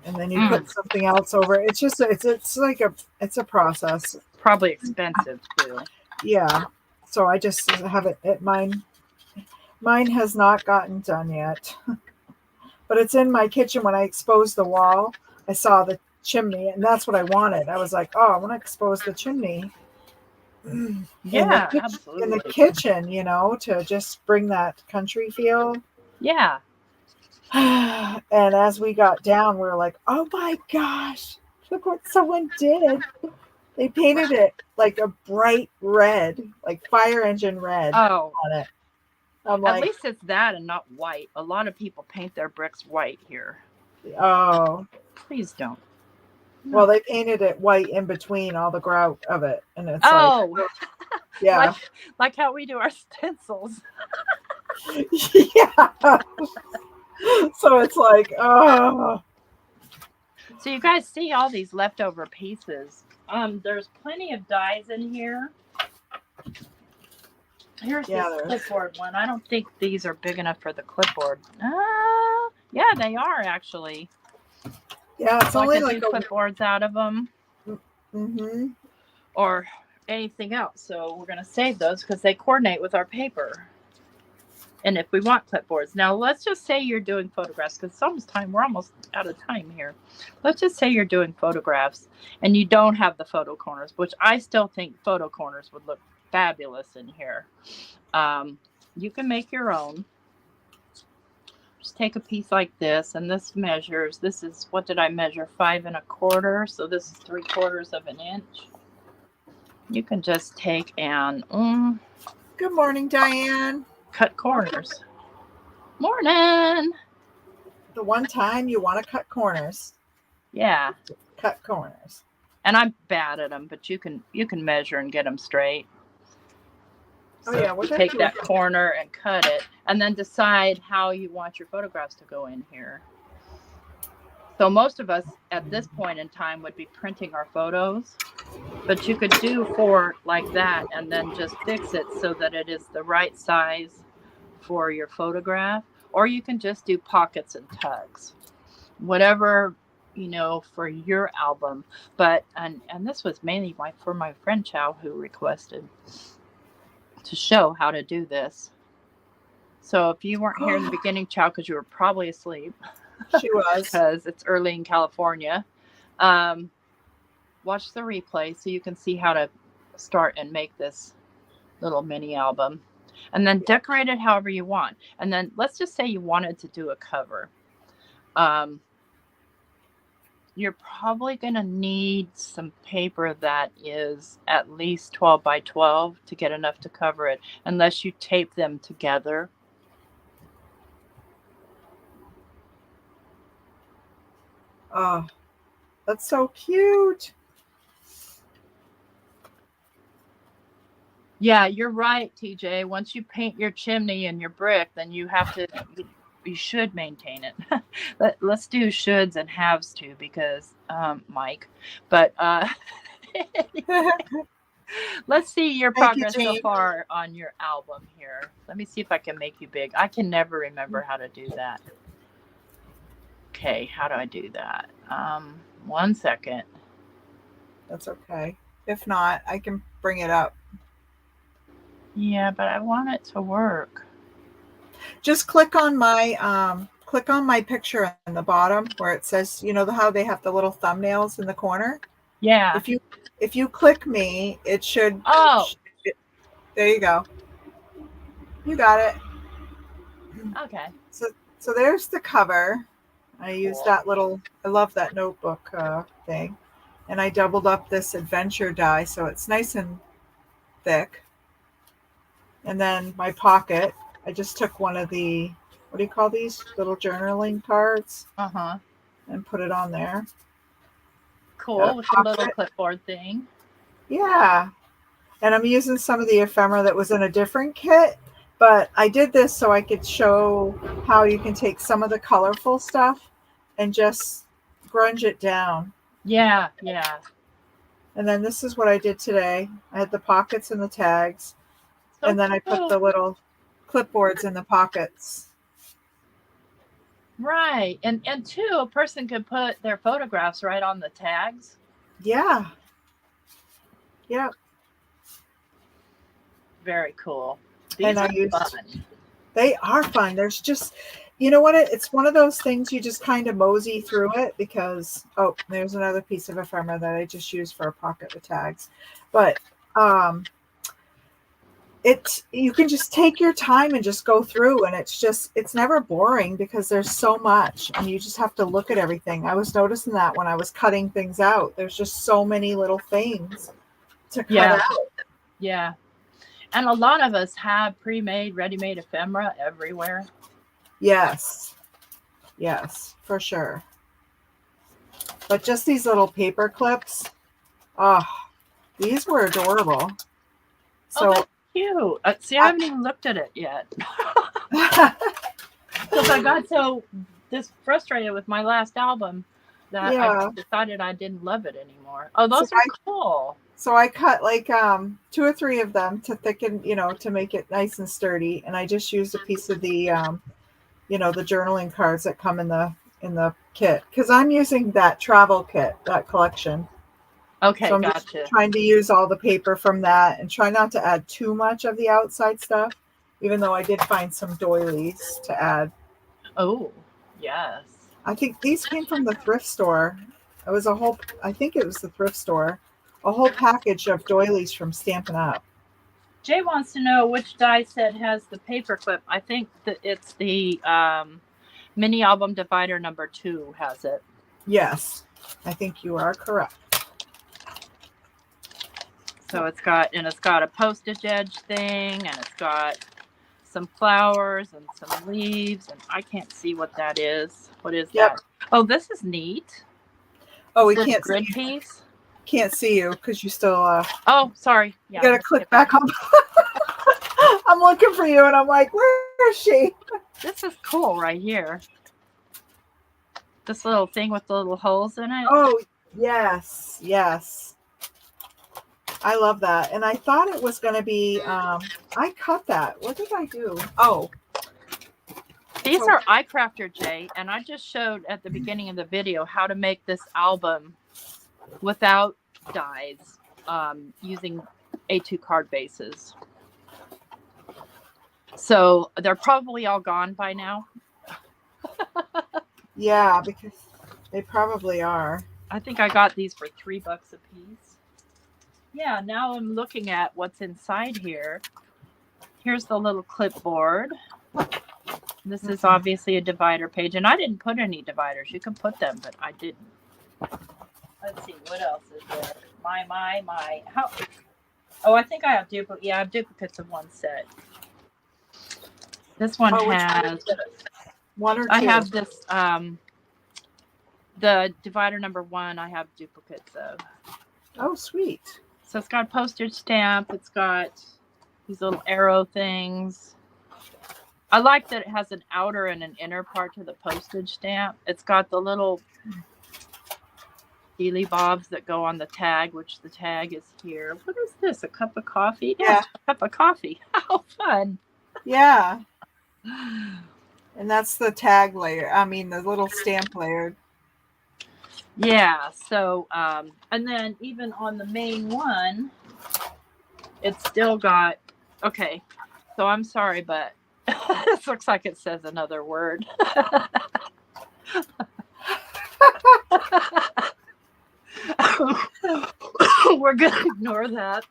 And then you put something else over it. It's just, it's like it's a process. Probably expensive, too. Yeah. So I just have it at mine. Mine has not gotten done yet, but it's in my kitchen. When I exposed the wall, I saw the chimney, and that's what I wanted. I was like, oh, I want to expose the chimney. Yeah, absolutely. In the kitchen, to just bring that country feel. Yeah. And as we got down, we were like, oh my gosh, look what someone did. They painted it like a bright red, like fire engine red on it. At least it's that and not white. A lot of people paint their bricks white here. Oh. Please don't. No. Well, they painted it white in between all the grout of it. And it's yeah. Like how we do our stencils. Yeah. So it's like, oh. So you guys see all these leftover pieces. There's plenty of dies in here. Here's this clipboard one. I don't think these are big enough for the clipboard. Yeah, they are actually. Yeah, it's only like clipboards out of them. Mm-hmm. Or anything else. So we're going to save those because they coordinate with our paper. And if we want clipboards. Now, let's just say you're doing photographs, because we're almost out of time here. Let's just say you're doing photographs and you don't have the photo corners, which I still think photo corners would look fabulous in here. You can make your own. Just take a piece like this, and this measures. This is, what did I measure? 5 1/4. So this is 3/4 of an inch. You can just take and good morning, Diane. Cut corners. Morning. The one time you want to cut corners. Yeah. Cut corners. And I'm bad at them, but you can measure and get them straight. So take that corner and cut it, and then decide how you want your photographs to go in here. So most of us at this point in time would be printing our photos, but you could do 4 like that and then just fix it so that it is the right size for your photograph, or you can just do pockets and tugs, whatever, for your album. But, and this was mainly for my friend Chow, who requested to show how to do this. So if you weren't here in the beginning, Chow, because you were probably asleep. She was. Because it's early in California. Watch the replay so you can see how to start and make this little mini album. And then decorate it however you want. And then let's just say you wanted to do a cover. you're probably going to need some paper that is at least 12 by 12 to get enough to cover it, unless you tape them together. Oh, that's so cute. Yeah, you're right, TJ. Once you paint your chimney and your brick, then you have to, you should maintain it. Let's do shoulds and haves too, because Mike. But let's see your Thank you, progress so Jean. far on your album here. Let me see if I can make you big. I can never remember how to do that. Okay, how do I do that? 1 second. That's okay. If not, I can bring it up. Yeah, but I want it to work. Just click on my picture in the bottom where it says, you know, how they have the little thumbnails in the corner. Yeah. If you click me, it should. Oh. There you go. You got it. Okay. So there's the cover. I used that little. I love that notebook thing, and I doubled up this adventure die so it's nice and thick. And then my pocket, I just took one of the, what do you call these? Little journaling cards. Uh-huh. And put it on there. Cool, with a little clipboard thing. Yeah. And I'm using some of the ephemera that was in a different kit, but I did this so I could show how you can take some of the colorful stuff and just grunge it down. Yeah, yeah. And then this is what I did today. I had the pockets and the tags. So and then cool. I put the little clipboards in the pockets. Right. And too, a person could put their photographs right on the tags. Yeah. Yeah. Very cool. These are fun. They are fun. There's just, you know what? It's one of those things you just kind of mosey through it because, oh, there's another piece of ephemera that I just used for a pocket with tags. But you can just take your time and just go through, and it's never boring because there's so much and you just have to look at everything. I was noticing that when I was cutting things out, there's just so many little things to cut out. Yeah. And a lot of us have pre-made, ready-made ephemera everywhere. Yes. Yes, for sure. But just these little paper clips, these were adorable. So that's cute. See, I haven't even looked at it yet. Because I got so frustrated with my last album that I decided I didn't love it anymore. Oh, those are cool. So I cut like 2 or 3 of them to thicken, to make it nice and sturdy. And I just used a piece of the, the journaling cards that come in the kit. Because I'm using that travel kit, that collection. Okay, so I'm gotcha. Just trying to use all the paper from that and try not to add too much of the outside stuff, even though I did find some doilies to add. Oh, yes. I think these came from the thrift store. I think it was the thrift store. A whole package of doilies from Stampin' Up. Jay wants to know which die set has the paper clip. I think that it's the mini album divider number 2 has it. Yes, I think you are correct. So it's got a postage edge thing, and it's got some flowers and some leaves, and I can't see what that is. What is that? Oh, this is neat. Oh, we can't grid piece. Can't see you because you still oh, sorry. Yeah, you gotta click back on. I'm looking for you and I'm like, where is she? This is cool right here. This little thing with the little holes in it. Oh, yes. I love that. And I thought it was gonna be I cut that. What did I do? Oh. These are iCrafter, Jay, and I just showed at the beginning of the video how to make this album without dies, using A2 card bases. So they're probably all gone by now. Yeah, because they probably are. I think I got these for $3 a piece. Yeah, now I'm looking at what's inside here. Here's the little clipboard. This is obviously a divider page, and I didn't put any dividers. You can put them, but I didn't. Let's see, what else is there? My. How? Oh, I think I have duplicate. Yeah, I have duplicates of one set. This one Oh, which one has. is it? One or two? I have this. The divider number 1. I have duplicates of. Oh, sweet. So it's got a postage stamp. It's got these little arrow things. I like that it has an outer and an inner part to the postage stamp. It's got the little dealy bobs that go on the tag, which the tag is here. What is this? A cup of coffee? Yeah. It's a cup of coffee. How fun. Yeah. And that's the tag layer. I mean, the little stamp layer. Yeah. So, and then even on the main one, it's still got, okay. So I'm sorry, but this looks like it says another word. We're going to ignore that.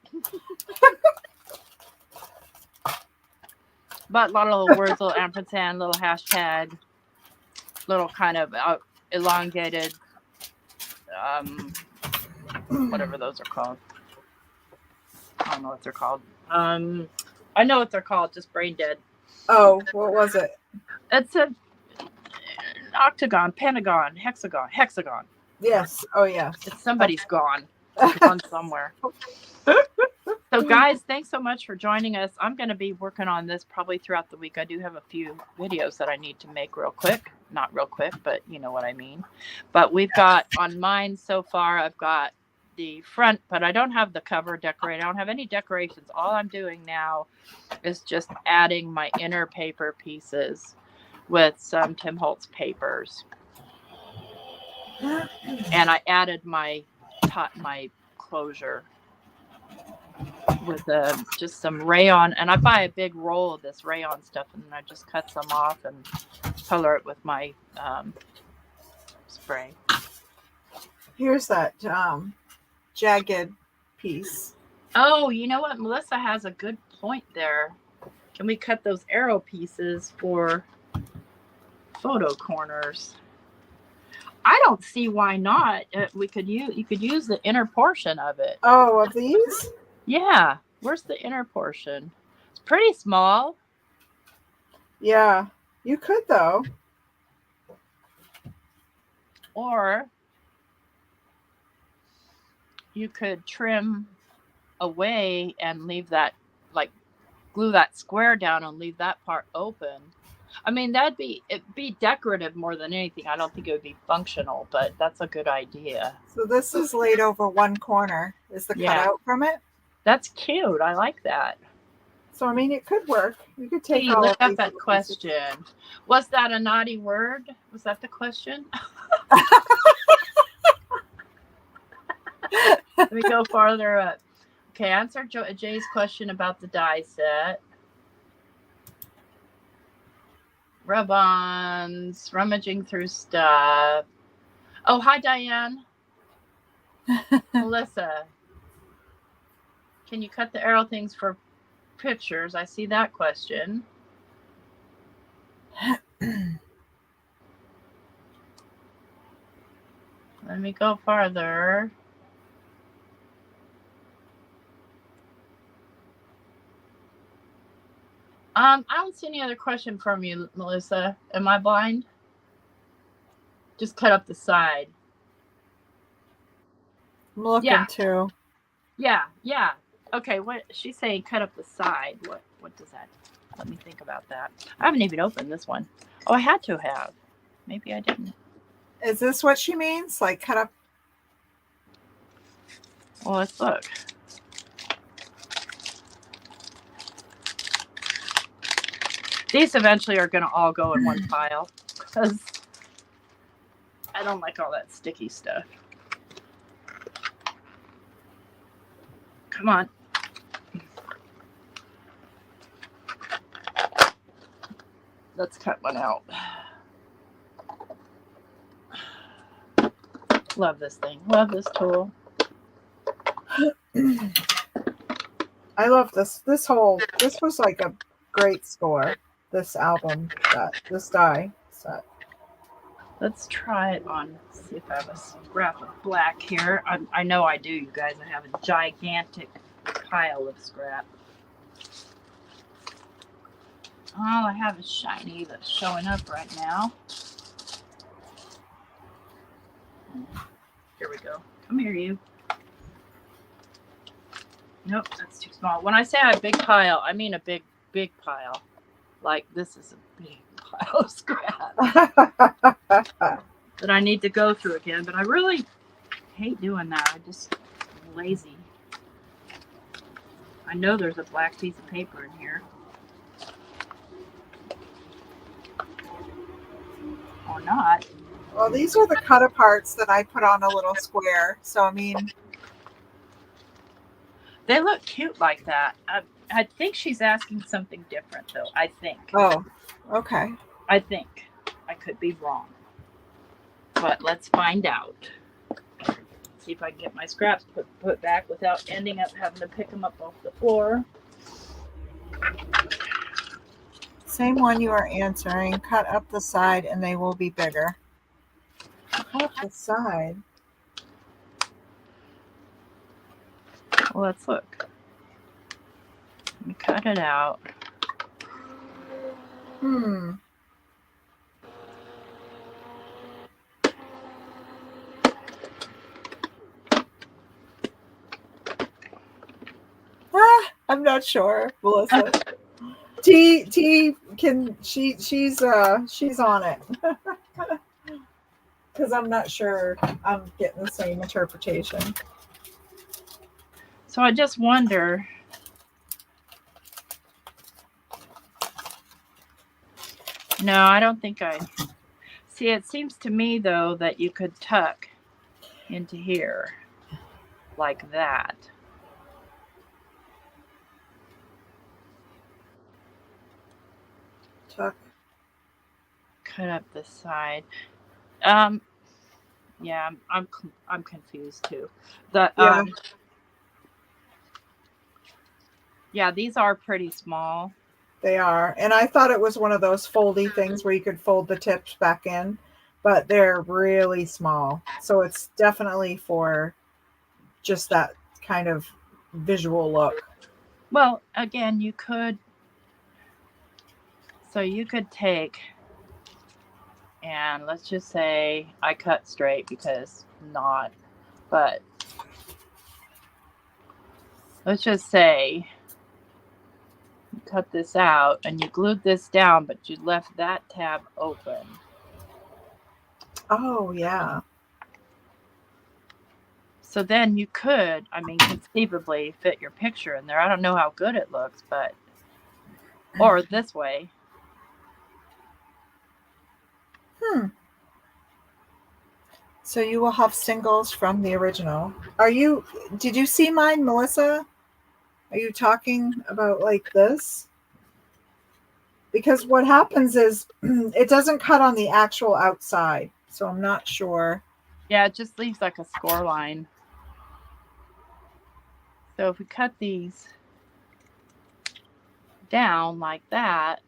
But a lot of little words, little ampersand, little hashtag, little kind of elongated, whatever those are called. I don't know what they're called. I know what they're called, just brain dead. Oh, what was it? It's an octagon, pentagon, hexagon. Yes. Oh, yeah. It's somebody's gone somewhere. So guys, thanks so much for joining us. I'm going to be working on this probably throughout the week. I do have a few videos that I need to make real quick. Not real quick, but you know what I mean. But we've got on mine so far, I've got the front, but I don't have the cover decorated. I don't have any decorations. All I'm doing now is just adding my inner paper pieces with some Tim Holtz papers. And I added my closure with just some rayon, and I buy a big roll of this rayon stuff, and then I just cut some off and color it with my spray. Here's that jagged piece. Oh, you know what? Melissa has a good point there. Can we cut those arrow pieces for photo corners? I don't see why not. You could use the inner portion of it. Oh, of these? Yeah. Where's the inner portion? It's pretty small. Yeah. You could, though. Or you could trim away and leave that, like glue that square down and leave that part open. I mean, it'd be decorative more than anything. I don't think it would be functional, but that's a good idea. So this is laid over one corner. Is the cutout from it? That's cute. I like that. So, I mean, it could work. You could take all look up that question. Pieces. Was that a naughty word? Was that the question? Let me go farther up. Okay, answer Jay's question about the die set. Rub-ons, rummaging through stuff. Oh, hi, Diane. Melissa. Can you cut the arrow things for pictures? I see that question. Let me go farther. I don't see any other question from you, Melissa. Am I blind? Just cut up the side. I'm looking too. Yeah. Okay, what she's saying, cut up the side. What does that? Let me think about that. I haven't even opened this one. Oh, I had to have. Maybe I didn't. Is this what she means? Like cut up? Well, let's look. These eventually are going to all go in one pile because I don't like all that sticky stuff. Come on. Let's cut one out. Love this thing. Love this tool. I love this. This was like a great score. This album, this die set. Let's try it on. See if I have a scrap of black here. I know I do, you guys. I have a gigantic pile of scrap. All I have is shiny that's showing up right now. Here we go. Come here, you. Nope, that's too small. When I say I have a big pile, I mean a big, big pile. Like this is a big pile of scrap that I need to go through again. But I really hate doing that. I'm lazy. I know there's a black piece of paper in here. Or not. Well, these are the cut aparts that I put on a little square. So, I mean, they look cute like that. I think she's asking something different, though. I think. Oh, okay. I think. I could be wrong. But let's find out. See if I can get my scraps put back without ending up having to pick them up off the floor. Same one you are answering. Cut up the side and they will be bigger. Cut up the side. Well, let's look. Let me cut it out. I'm not sure, Melissa. T can she's on it. Because I'm not sure I'm getting the same interpretation. So I just wonder. No, I don't think I see. It seems to me though that you could tuck into here like that. Tuck. Cut up the side. Yeah, I'm confused too. Yeah, these are pretty small. They are. And I thought it was one of those foldy things where you could fold the tips back in, but they're really small. So it's definitely for just that kind of visual look. Well, again, you could take, and let's just say I cut straight because not, but let's just say you cut this out and you glued this down, but you left that tab open. Oh, yeah. So then you could, conceivably fit your picture in there. I don't know how good it looks, but, or this way. So you will have singles from the original. Did you see mine, Melissa? Are you talking about like this? Because what happens is it doesn't cut on the actual outside. So I'm not sure. Yeah, it just leaves like a score line. So if we cut these down like that,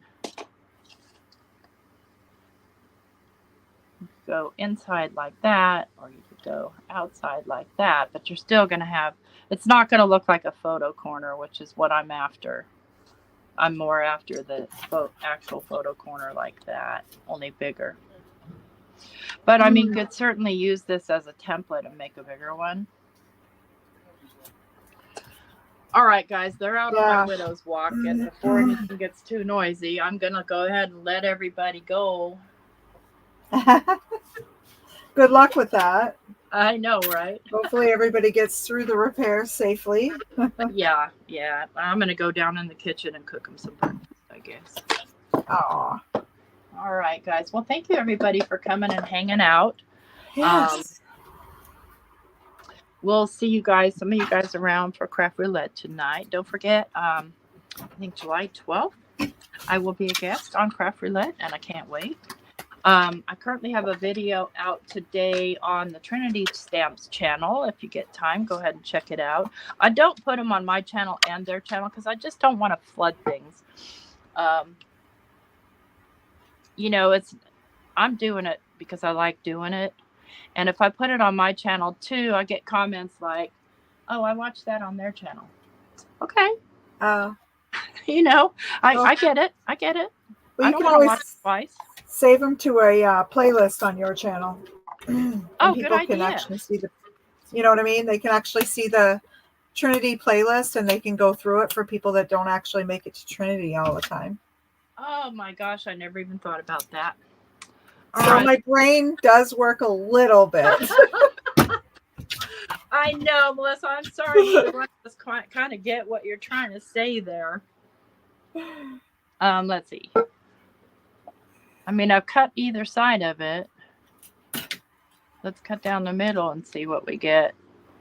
you could go inside like that, or you could go outside like that, but you're still going to have, it's not going to look like a photo corner, which is what I'm after. I'm more after the actual photo corner like that, only bigger. But you could certainly use this as a template and make a bigger one. All right, guys, they're out on my widow's walk, and before anything gets too noisy, I'm going to go ahead and let everybody go. Good luck with that. I know, right? Hopefully everybody gets through the repairs safely. Yeah. I'm going to go down in the kitchen and cook them some breakfast, I guess. Aw. All right, guys. Well, thank you, everybody, for coming and hanging out. Yes. We'll see you guys, some of you guys around for Craft Roulette tonight. Don't forget, I think July 12th, I will be a guest on Craft Roulette, and I can't wait. I currently have a video out today on the Trinity Stamps channel. If you get time, go ahead and check it out. I don't put them on my channel and their channel because I just don't want to flood things. I'm doing it because I like doing it. And if I put it on my channel too, I get comments like, "Oh, I watched that on their channel." Okay. You know, Well, I get it. I get it. well, I you don't can want to watch always it twice. save them to a playlist on your channel, and Oh, good people can idea. actually see the. You know what I mean? They can actually see the Trinity playlist, and they can go through it for people that don't actually make it to Trinity all the time. Oh my gosh, I never even thought about that. So my brain does work a little bit. I know, Melissa. I'm sorry. Neither one of us kind of get what you're trying to say there. Let's see. I mean, I've cut either side of it. Let's cut down the middle and see what we get.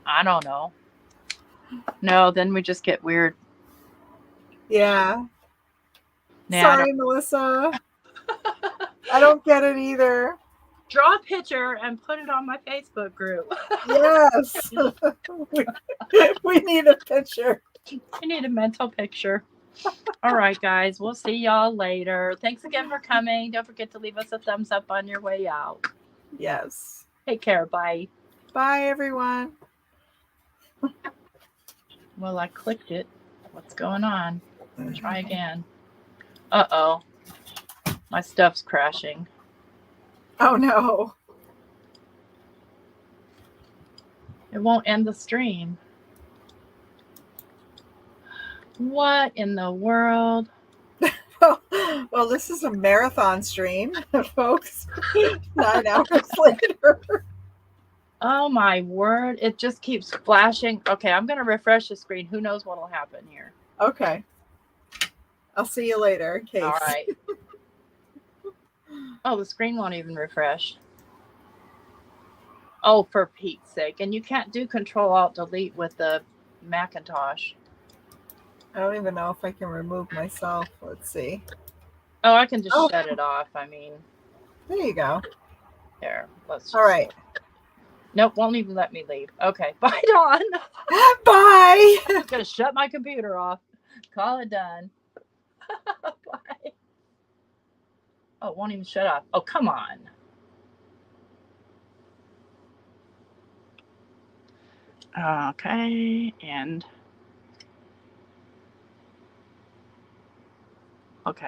I don't know. No, then we just get weird. Yeah. Yeah, Sorry, Melissa. I don't get it either. Draw a picture and put it on my Facebook group. Yes. we need a picture. I need a mental picture. All right, guys. We'll see y'all later. Thanks again for coming. Don't forget to leave us a thumbs up on your way out. Yes. Take care. Bye. Bye, everyone. Well, I clicked it. What's going on? Try again. Uh-oh. My stuff's crashing. Oh, no. It won't end the stream. What in the world? Well, this is a marathon stream, folks. 9 hours later. Oh, my word. It just keeps flashing. Okay, I'm going to refresh the screen. Who knows what will happen here? Okay. I'll see you later, Case. All right. Oh, the screen won't even refresh. Oh, for Pete's sake. And you can't do Control-Alt-Delete with the Macintosh. I don't even know if I can remove myself. Let's see. Oh, I can just shut it off. I mean. There you go. There. Let's just... All right. Nope, won't even let me leave. Okay. Bye, Dawn. Bye. I'm going to shut my computer off. Call it done. Bye. Oh, it won't even shut off. Oh, come on. Okay, and okay.